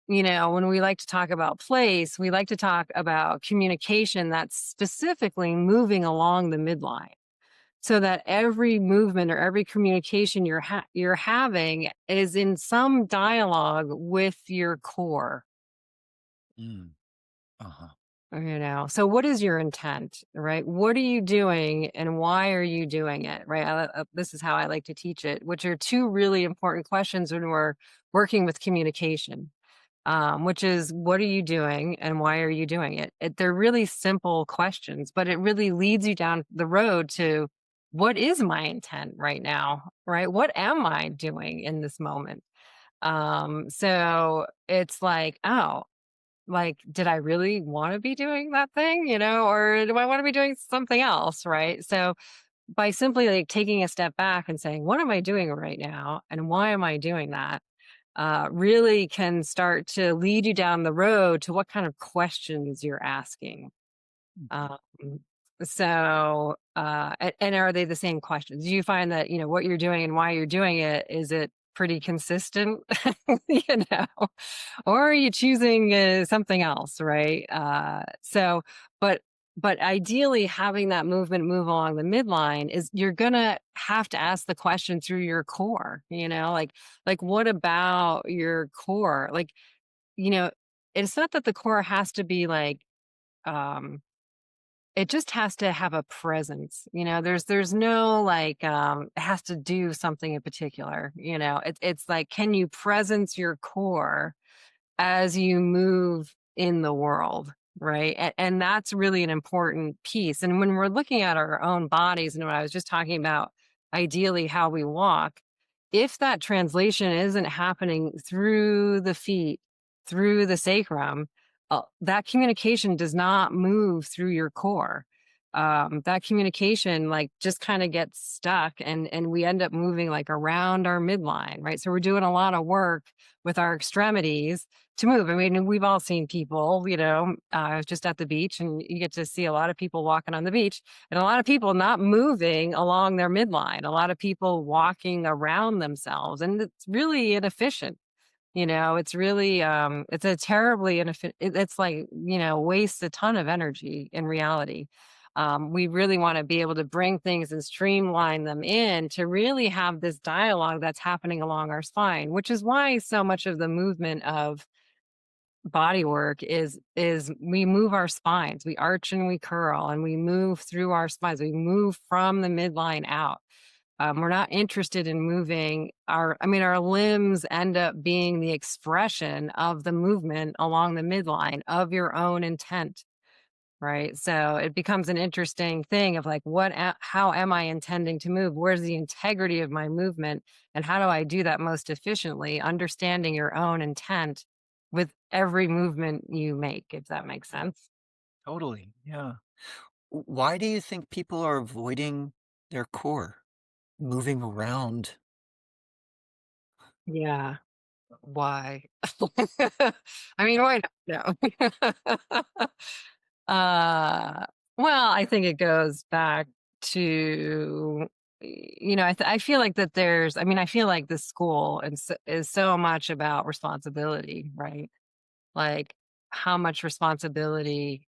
when we like to talk about place, we like to talk about communication that's specifically moving along the midline so that every movement or every communication you're having is in some dialogue with your core. Mm, uh-huh, So what is your intent, right? What are you doing and why are you doing it, right? This is how I like to teach it, which are two really important questions when we're working with communication, which is what are you doing and why are you doing it? They're really simple questions, but it really leads you down the road to what is my intent right now, right? What am I doing in this moment? So it's like, oh, like, did I really want to be doing that thing, or do I want to be doing something else, right? So by simply like taking a step back and saying, what am I doing right now and why am I doing that? Really can start to lead you down the road to what kind of questions you're asking. mhm. Um, and are they the same questions? Do you find that, what you're doing and why you're doing it, is it pretty consistent? you know, or are you choosing something else, right? But but ideally, having that movement move along the midline is you're gonna have to ask the question through your core. Like what about your core? Like you know, it's not that the core has to be like um it just has to have a presence, there's no, like, it has to do something in particular, it's like, can you presence your core as you move in the world, right? And that's really an important piece. And when we're looking at our own bodies, and what I was just talking about, ideally how we walk, if that translation isn't happening through the feet, through the sacrum, that communication does not move through your core. That communication like just kind of gets stuck, and we end up moving like around our midline, right? So we're doing a lot of work with our extremities to move. I mean, we've all seen people, I was just at the beach, and you get to see a lot of people walking on the beach, and a lot of people not moving along their midline, a lot of people walking around themselves. And it's really inefficient. It's really, it's a terribly inefficient, it's like, wastes a ton of energy in reality. We really want to be able to bring things and streamline them in to really have this dialogue that's happening along our spine, which is why so much of the movement of body work is we move our spines, we arch and we curl, and we move through our spines, we move from the midline out. We're not interested in moving our limbs end up being the expression of the movement along the midline of your own intent, right? So it becomes an interesting thing of like, how am I intending to move? Where's the integrity of my movement? And how do I do that most efficiently? Understanding your own intent with every movement you make, if that makes sense. Totally, yeah. Why do you think people are avoiding their core, moving around? Yeah. Why? I mean, why not? No. Uh, well, I think it goes back to, I feel like that I feel like the school is so much about responsibility, right? Like, how much responsibility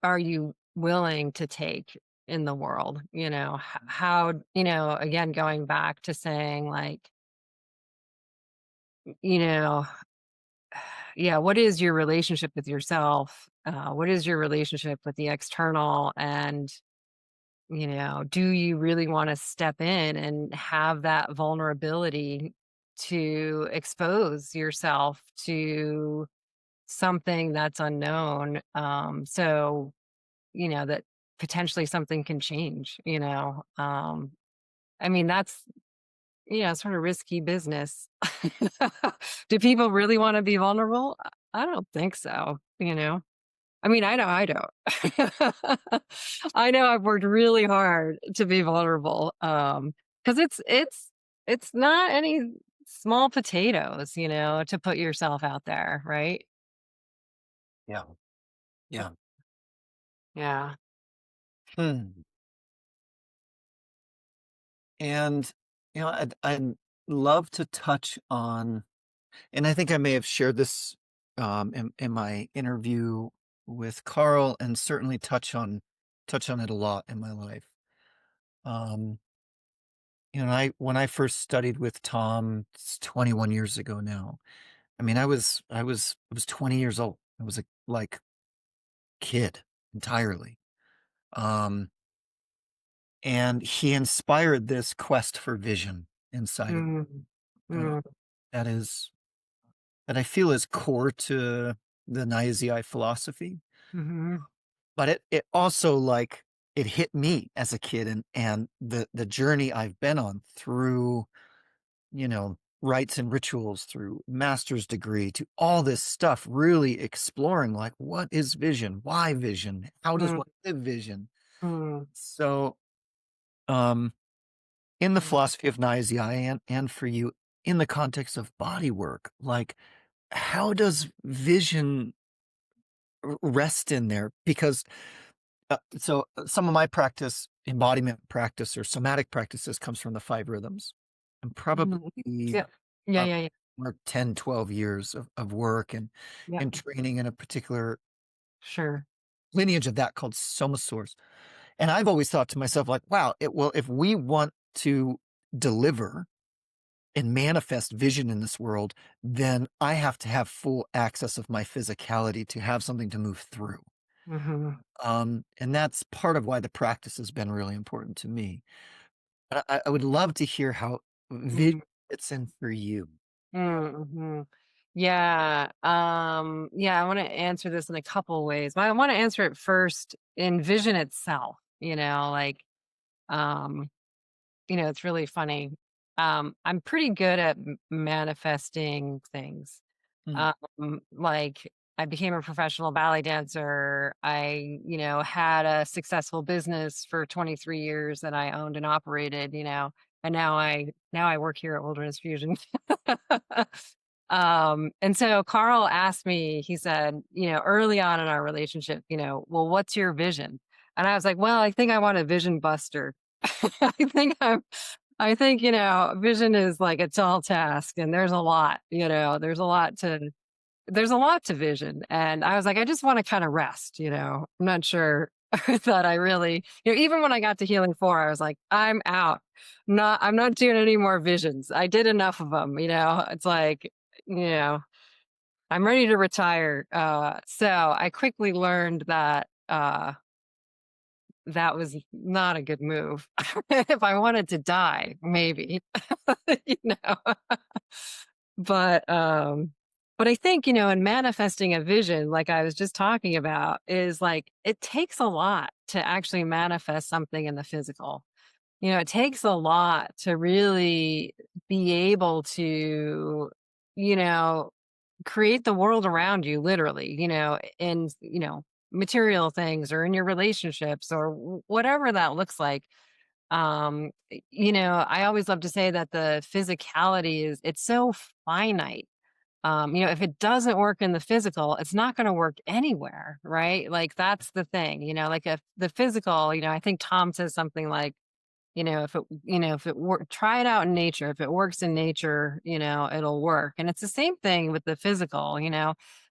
are you willing to take in the world? How, again, going back to saying, like, you know, yeah, what is your relationship with yourself? What is your relationship with the external? And, do you really want to step in and have that vulnerability to expose yourself to something that's unknown? That potentially something can change. I mean, that's, sort of risky business. Do people really wanna be vulnerable? I don't think so. I mean, I know I don't. I know I've worked really hard to be vulnerable, because it's not any small potatoes, to put yourself out there, right? Yeah, yeah. Yeah. Hmm. And, I'd love to touch on, and I think I may have shared this, in my interview with Carl, and certainly touch on it a lot in my life. Um, I when I first studied with Tom, it's 21 years ago now. I mean, I was 20 years old. I was a, like, kid entirely. Um, and he inspired this quest for vision inside of me, Mm. uh, Mm. that is that I feel is core to the Nyasi philosophy. Mhm. But it also, like, it hit me as a kid, and the journey I've been on through, rites and rituals, through master's degree, to all this stuff, really exploring, like, what is vision? Why vision? How does Mm. one live vision? Mm. So, um, in the Mm. philosophy of Nyasi and for you, in the context of body work, like, how does vision rest in there? Because some of my practice, embodiment practice or somatic practices, comes from the 5 rhythms. And Mhm. probably, Yep. Yeah, uh, yeah, yeah. or 10, 12 years of work Yep. and training in a particular Sure. lineage of that called Soma Source. And I've always thought to myself, like, wow, if we want to deliver and manifest vision in this world, then I have to have full access of my physicality to have something to move through. Mhm. And that's part of why the practice has been really important to me. But I would love to hear how vision Mhm. fits in for you. Mhm. Yeah, yeah, I wanna answer this in a couple ways. I wanna answer it first in vision itself, like, um it's really funny. I'm pretty good at manifesting things. Mm, Like I became a professional ballet dancer. I, had a successful business for 23 years that I owned and operated, and now I work here at Wilderness Fusion. And so Carl asked me, he said, early on in our relationship, well, what's your vision? And I was like, well, I think I want a vision buster. I think I think, vision is like a tall task and there's a lot, there's a lot to vision. And I was like, I just want to kind of rest, I'm not sure that I really, even when I got to healing 4, I was like, I'm out. I'm not doing any more visions. I did enough of them, it's like, you know, I'm ready to retire. So I quickly learned that, that was not a good move. If I wanted to die, maybe, you know? But, um, but I think, in manifesting a vision, like I was just talking about, is like it takes a lot to actually manifest something in the physical. It takes a lot to really be able to, you know, create the world around you literally, in, material things or in your relationships or whatever that looks like. I always love to say that the physicality is it's so finite. If it doesn't work in the physical, it's not going to work anywhere, right? Like that's the thing, like if the physical, I think Tom says something like, if it work, try it out in nature. If it works in nature, it'll work. And it's the same thing with the physical,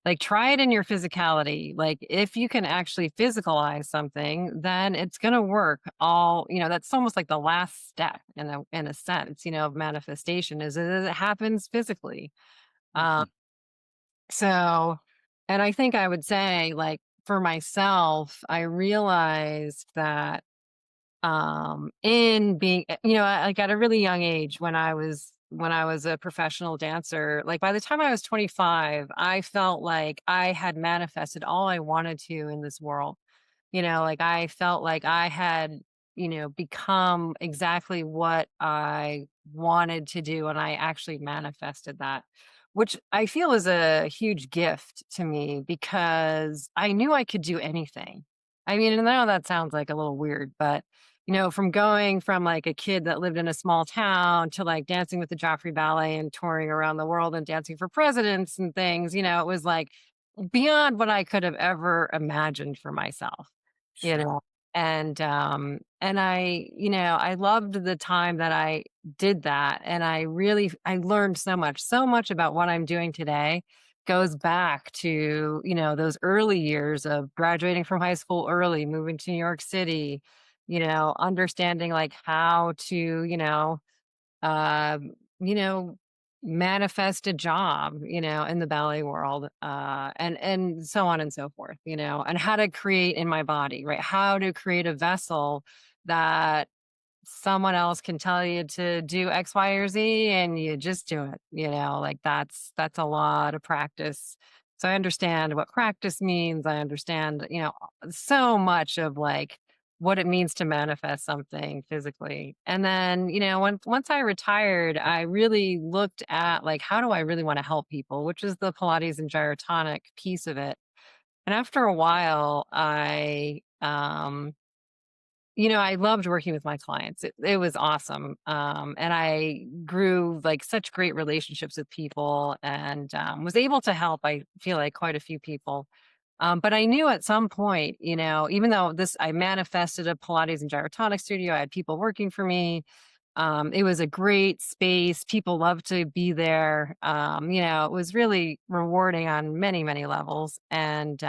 like try it in your physicality. Like if you can actually physicalize something, then it's going to work all, that's almost like the last step in a sense, of manifestation is that it happens physically. Um, mhm, so, and I think I would say like for myself, I realized that in being like at a really young age when I was a professional dancer, like by the time I was 25, I felt like I had manifested all I wanted to in this world. Like I felt like I had, become exactly what I wanted to do and I actually manifested that, which I feel is a huge gift to me because I knew I could do anything. I mean, and I know that sounds like a little weird, but from going from like a kid that lived in a small town to like dancing with the Joffrey Ballet and touring around the world and dancing for presidents and things, it was like beyond what I could have ever imagined for myself, you sure. know. And I loved the time that I did that. And I learned so much about what I'm doing today goes back to, those early years of graduating from high school early, moving to New York City, understanding like how to, um, you know, manifest a job, in the ballet world, and so on and so forth, and how to create in my body, right? How to create a vessel that someone else can tell you to do X, Y, or Z, and you just do it, like that's a lot of practice. So I understand what practice means. I understand, so much of like what it means to manifest something physically. And then, once I retired, I really looked at like how do I really want to help people, which is the Pilates and gyrotonic piece of it. And after a while, I loved working with my clients. It was awesome. And I grew like such great relationships with people and was able to help, I feel like, quite a few people. But I knew at some point, even though I manifested a Pilates and gyrotonic studio, I had people working for me. It was a great space. People loved to be there. It was really rewarding on many, many levels. And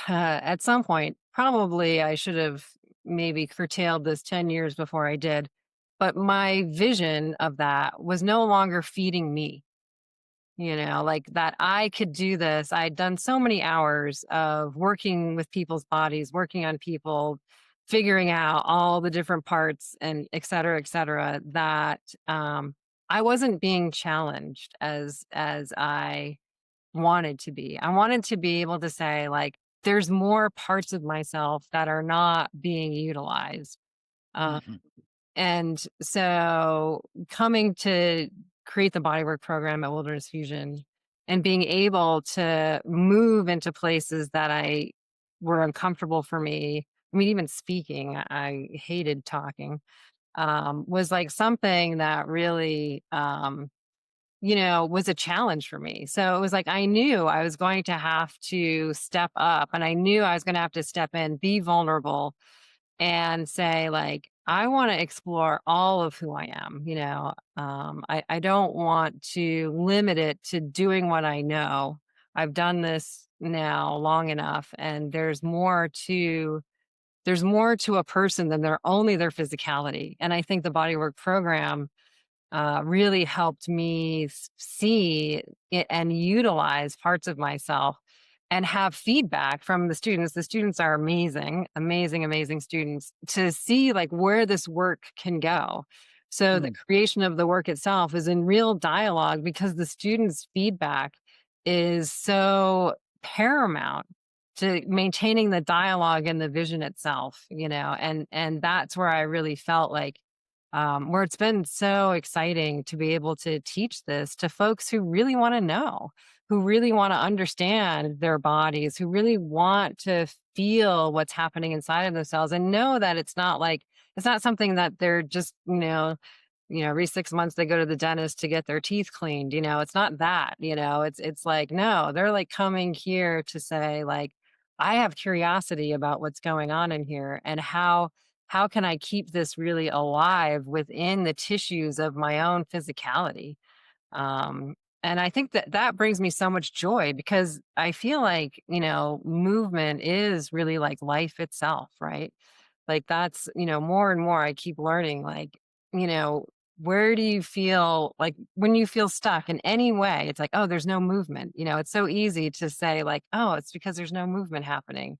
at some point, probably I should have maybe curtailed this 10 years before I did. But my vision of that was no longer feeding me. like that I could do this. I'd done so many hours of working with people's bodies, working on people, figuring out all the different parts and et cetera, that I wasn't being challenged as I wanted to be. I wanted to be able to say, like, there's more parts of myself that are not being utilized. Uh, Mhm. and so coming to create the bodywork program at Wilderness Fusion and being able to move into places that I were uncomfortable for me. I mean, even speaking, I hated talking, was like something that really was a challenge for me. So it was like I knew I was going to have to step up and I knew I was going to have to step in, be vulnerable, and say, like, I want to explore all of who I am. I don't want to limit it to doing what I know. I've done this now long enough, and there's more to a person than their physicality. And I think the bodywork program really helped me see it and utilize parts of myself and have feedback from the students. The students are amazing, amazing, amazing students to see like where this work can go. So the Mm. creation of the work itself is in real dialogue because the students' feedback is so paramount to maintaining the dialogue and the vision itself, and that's where I really felt like where it's been so exciting to be able to teach this to folks who really want to know, who really want to understand their bodies, who really want to feel what's happening inside of themselves and know that it's not something that they're just, every 6 months they go to the dentist to get their teeth cleaned. It's not that, it's like, no, they're like coming here to say, like, I have curiosity about what's going on in here and how can I keep this really alive within the tissues of my own physicality? Um, and I think that that brings me so much joy because I feel like, movement is really like life itself, right? Like that's, more and more I keep learning, like, you know, where do you feel like when you feel stuck in any way? It's like, oh, there's no movement. It's so easy to say, like, oh, it's because there's no movement happening.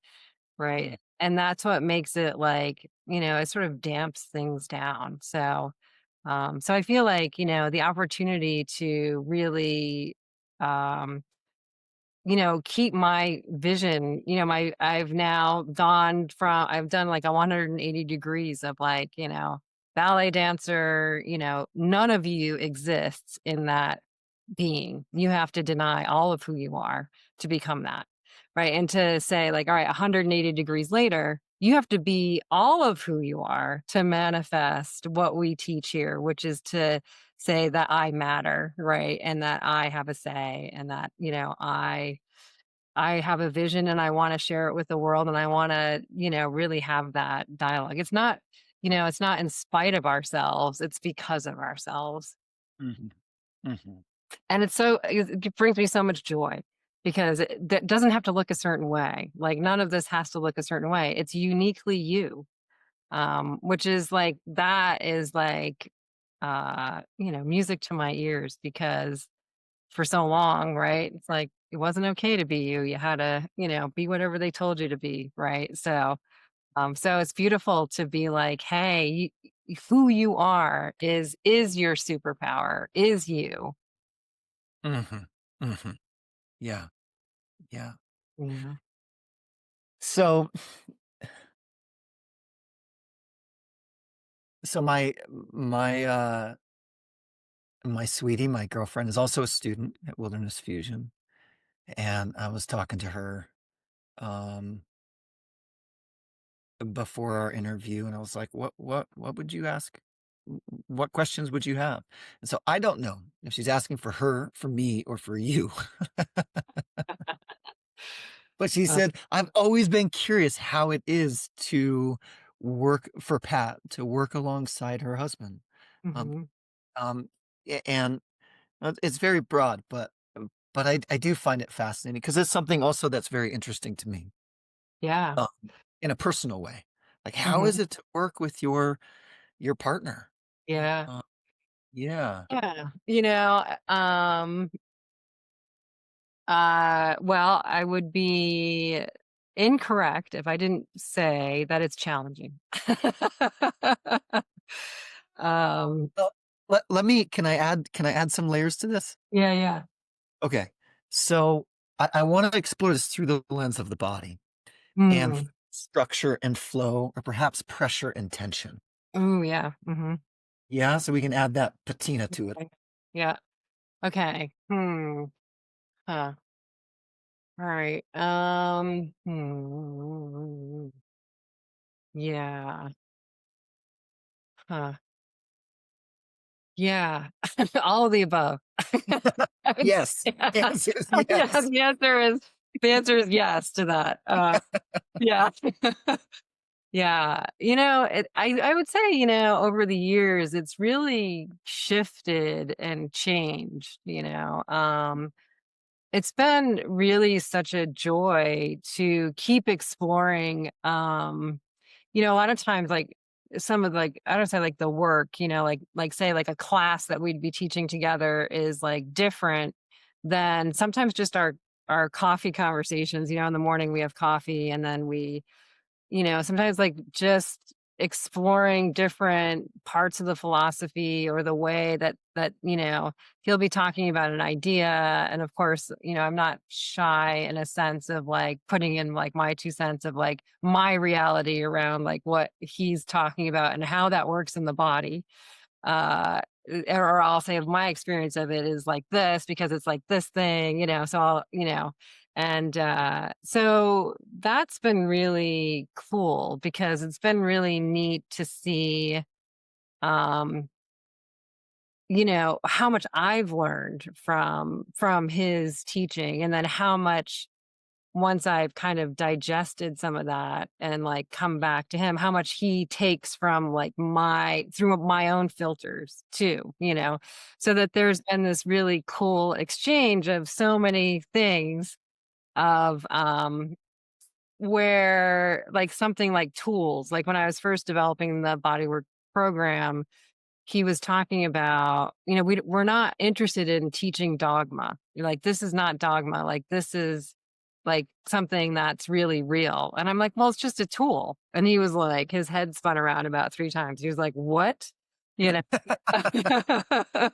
Mm. Right, and that's what makes it like, it sort of damps things down, so I feel like, the opportunity to really, um, keep my vision, I've done like a 180 degrees of like, ballet dancer, none of you exists in that being. You have to deny all of who you are to become that. Right. And to say, like, all right, 180 degrees later, you have to be all of who you are to manifest what we teach here, which is to say that I matter, right? And that I have a say and that, I have a vision and I want to share it with the world and I want to, really have that dialogue. It's not in spite of ourselves, it's because of ourselves. Mhm. Mhm. And it brings me so much joy because that doesn't have to look a certain way. Like none of this has to look a certain way. It's uniquely you. Which is like that is like music to my ears because for so long, right? It's like it wasn't okay to be you. You had to, be whatever they told you to be, right? So it's beautiful to be like, hey, who you are is your superpower, is you. Mhm. Mhm. Yeah. Yeah. Yeah. So so my sweetie, my girlfriend is also a student at Wilderness Fusion, and I was talking to her, um, before our interview, and I was like, "What would you ask? What questions would you have?" And so I don't know if she's asking for her, for me, or for you. But she Uh, said, "I've always been curious how it is to work for Pat, to work alongside her husband." Um, mhm. um, and it's very broad, but I do find it fascinating because it's something also that's very interesting to me, Yeah. um, in a personal way. Like, how is Mhm. it to work with your partner? Yeah. Uh, yeah. Yeah. Well, I would be incorrect if I didn't say that it's challenging. Um, Well, let me can I add some layers to this? yeah, yeah. Okay. So I want to explore this through the lens of the body and Mm. structure and flow, or perhaps pressure and tension. Ooh, yeah. Mhm. Yeah, so we can add that patina to it. Okay. Yeah. Okay. Hmm. Huh. All right. Yeah. Huh. Yeah. All of the above. I would say, Yes. The answer is yeah, yes. the answer is yes to that. Yeah. Yeah. I would say, over the years, it's really shifted and changed, it's been really such a joy to keep exploring, a lot of times, like, some of, like, I don't say, like, the work, say, like, a class that we'd be teaching together is, like, different than sometimes just our coffee conversations. In the morning we have coffee, and then sometimes, like, just exploring different parts of the philosophy, or the way that he'll be talking about an idea. And of course, I'm not shy in a sense of, like, putting in, like, my 2 cents of, like, my reality around, like, what he's talking about and how that works in the body. uh or I'll say my experience of it is like this because it's like this thing, so so that's been really cool because it's been really neat to see, um how much I've learned from his teaching, and then how much, once I've kind of digested some of that and, like, come back to him, how much he takes from, like, my through my own filters too, so that there's been this really cool exchange of so many things, of, where, like, something like tools, like, when I was first developing the bodywork program, he was talking about, we're not interested in teaching dogma. You're like, this is not dogma. Like, this is, like, something that's really real. And I'm like, well, it's just a tool. And he was like, his head spun around about 3 times. He was like, what? You know? I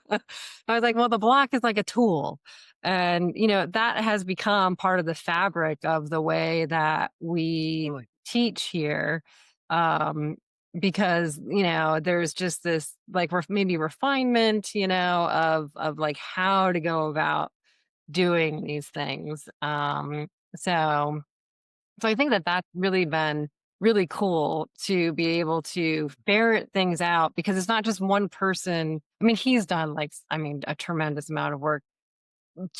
was like, well, the block is like a tool. And, that has become part of the fabric of the way that we Totally. teach here. Um, because there's just this, like, maybe refinement, of like how to go about doing these things. So so I think that that's really been really cool to be able to ferret things out, because it's not just one person. I mean, he's done, like, a tremendous amount of work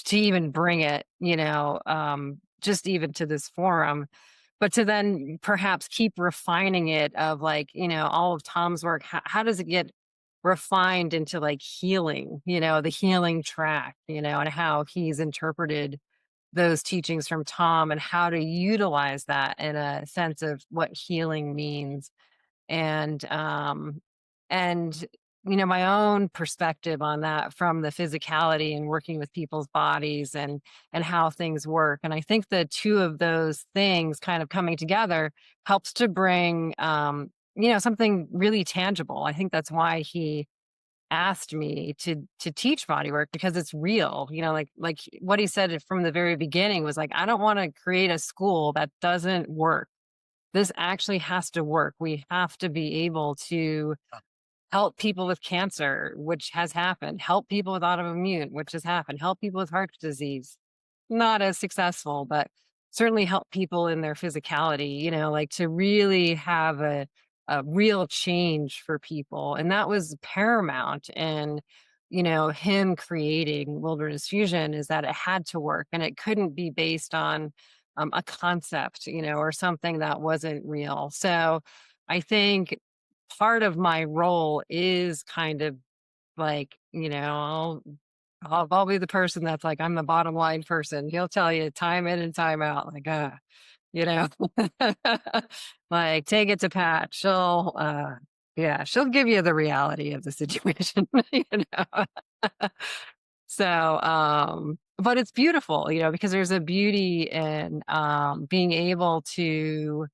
to even bring it, just even to this forum, but to then perhaps keep refining it, of, like, all of Tom's work. How does it get refined into, like, healing, the healing track, and how he's interpreted those teachings from Tom, and how to utilize that in a sense of what healing means. And my own perspective on that from the physicality and working with people's bodies, and how things work. And I think the two of those things kind of coming together helps to bring, something really tangible. I think that's why he asked me to teach bodywork, because it's real. Like what he said from the very beginning was like, I don't want to create a school that doesn't work. This actually has to work. We have to be able to help people with cancer, which has happened, help people with autoimmune, which has happened, help people with heart disease. Not as successful, but certainly help people in their physicality, like, to really have a real change for people. And that was paramount in, him creating Wilderness Fusion, is that it had to work, and it couldn't be based on, a concept, or something that wasn't real. So I think part of my role is kind of like, I'll be the person that's like, I'm the bottom line person. He'll tell you time in and time out, like, you know, like, take it to Pat. Yeah, she'll give you the reality of the situation, you know. But it's beautiful, because there's a beauty in, being able to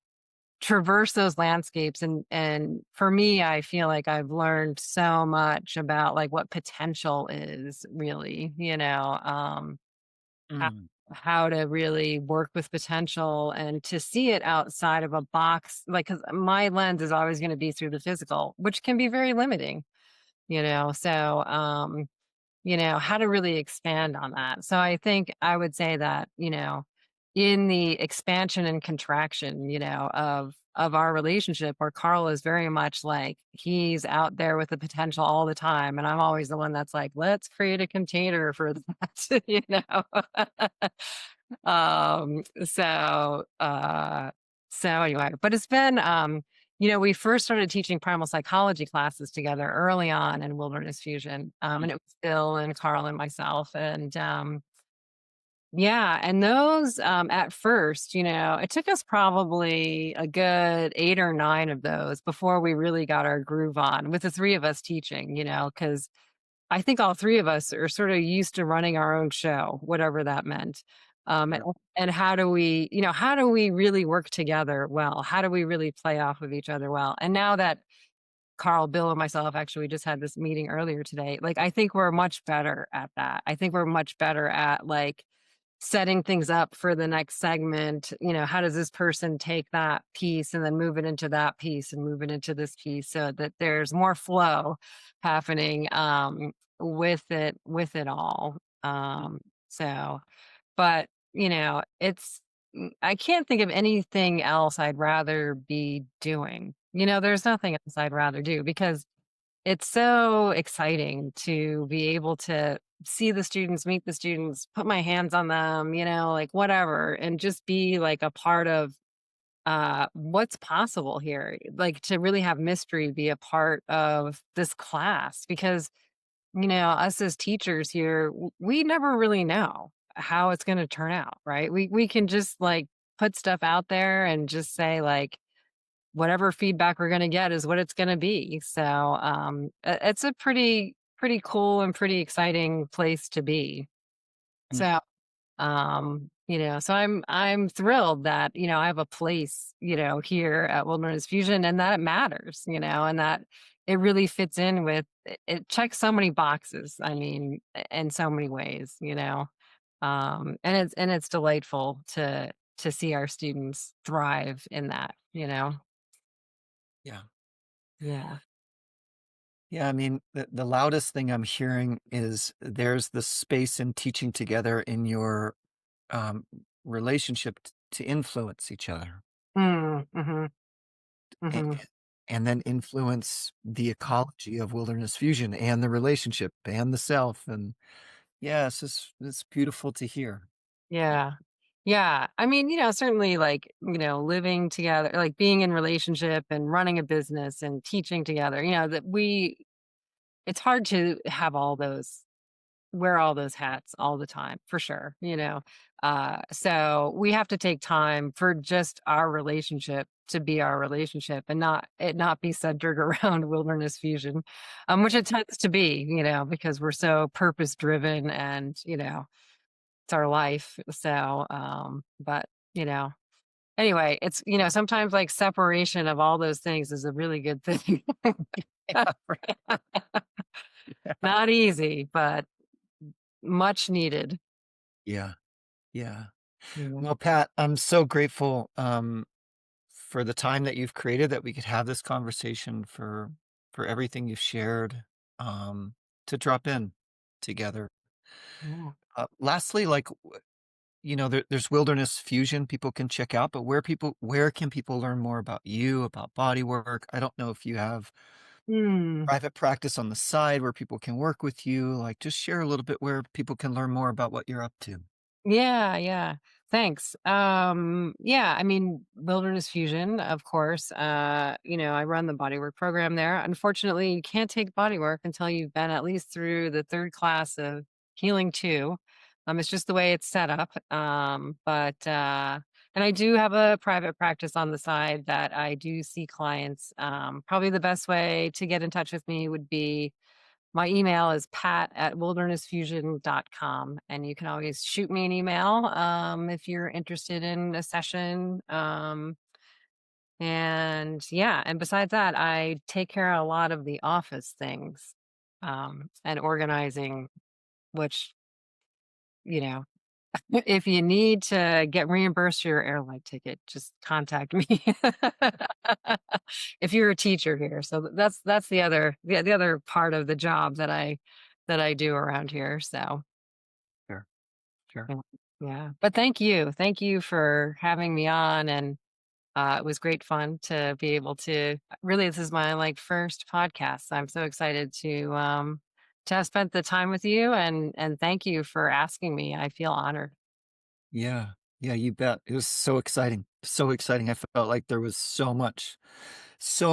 traverse those landscapes, and for me, I feel like I've learned so much about, like, what potential is really, how Mm, how to really work with potential and to see it outside of a box, like, 'cause my lens is always gonna be through the physical, which can be very limiting, so, how to really expand on that. So I think I would say that, in the expansion and contraction, of our relationship, where Carl is very much like he's out there with the potential all the time. And I'm always the one that's like, let's create a container for that, um, so so anyway, but it's been we first started teaching primal psychology classes together early on in wilderness fusion. mm, And it was Bill and Carl and myself. And yeah, and those at first, it took us probably a good 8 or 9 of those before we really got our groove on with the three of us teaching, because I think all 3 of us are sort of used to running our own show, whatever that meant. And sure. and how do we really work together well? How do we really play off of each other well? And now that Carl, Bill, and myself actually we just had this meeting earlier today, like, I think we're much better at that. I think we're much better at, like, setting things up for the next segment. How does this person take that piece and then move it into that piece and move it into this piece so that there's more flow happening with it all. Mm, So, but I can't think of anything else I'd rather be doing. There's nothing else I'd rather do because it's so exciting to be able to see the students, meet the students, put my hands on them, like whatever, and just be like a part of what's possible here. Like to really have mystery be a part of this class because, us as teachers here, we never really know how it's going to turn out, right? We can just like put stuff out there and just say like whatever feedback we're gonna get is what it's gonna be. So, it's a pretty cool and pretty exciting place to be. mm. So, so I'm thrilled that, I have a place, here at Wilderness Fusion and that it matters, and that it really fits in with it checks so many boxes. I mean, in so many ways, and it's delightful to see our students thrive in that. Yeah. Yeah. Yeah, I mean, the loudest thing I'm hearing is there's the space in teaching together in your, um, relationship to influence each other, Mm, mhm, a mhm. and then influence the ecology of wilderness fusion and the relationship and the self, and yeah, it's beautiful to hear. Yeah. Yeah. I mean, certainly like, living together, like being in relationship and running a business and teaching together, that it's hard to have wear all those hats all the time for sure. So we have to take time for just our relationship to be our relationship and not be centered around wilderness fusion, which it tends to be, because we're so purpose driven and it's our life. So but you know anyway, it's sometimes like separation of all those things is a really good thing. Yeah, right. Yeah. Not easy, but much needed. Yeah, yeah. Mhm. Well, Pat, I'm so grateful, for the time that you've created that we could have this conversation, for everything you've shared, um, to drop in together. Yeah. Lastly, like, there's Wilderness Fusion people can check out, but where can people learn more about you, about Bodywork? I don't know if you have Mm. private practice on the side where people can work with you, like, just share a little bit where people can learn more about what you're up to. Yeah, yeah. Thanks. Yeah, I mean, Wilderness Fusion, of course. I run the bodywork program there. Unfortunately, you can't take bodywork until you've been at least through the third class of Healing 2. It's just the way it's set up. But and I do have a private practice on the side that I do see clients. Probably the best way to get in touch with me would be My email is pat@wildernessfusion.com, and you can always shoot me an email, if you're interested in a session, and yeah, and besides that, I take care of a lot of the office things, and organizing, which, you know, if you need to get reimbursed for your airline ticket, just contact me. If you're a teacher here. So that's the other part of the job that I do around here. So Sure, sure. yeah. Yeah. But thank you. Thank you for having me on, and it was great fun to be able to really, this is my like first podcast. I'm so excited to have spent the time with you, and thank you for asking me. I feel honored. Yeah. Yeah, you bet. It was so exciting. So exciting. I felt like there was so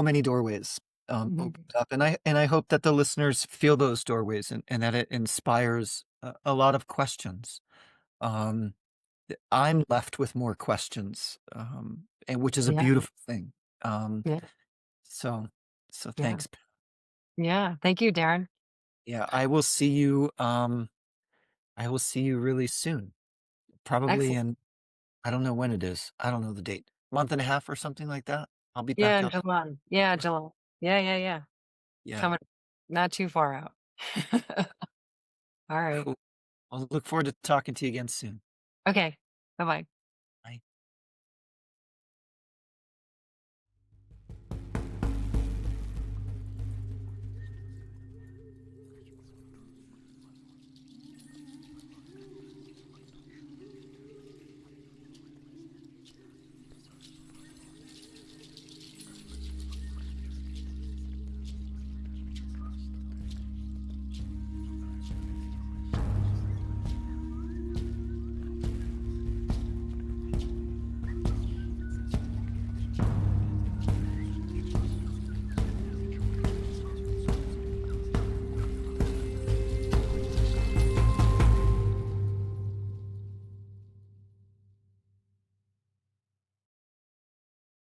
many doorways, Mhm. opened up, and I hope that the listeners feel those doorways and that it inspires a lot of questions. Um, I'm left with more questions, and which is a Yeah. beautiful thing. Um, Yeah. so so Yeah. thanks. Yeah. Thank you, Darren. Yeah, I will see you really soon. Probably Excellent. in I don't know when it is. I don't know the date. Month and a half or something like that. I'll be Yeah, back in out. July. Yeah, July. Yeah, yeah, yeah. Yeah, Coming not too far out. All right. cool. I'll look forward to talking to you again soon. Okay. Bye-bye.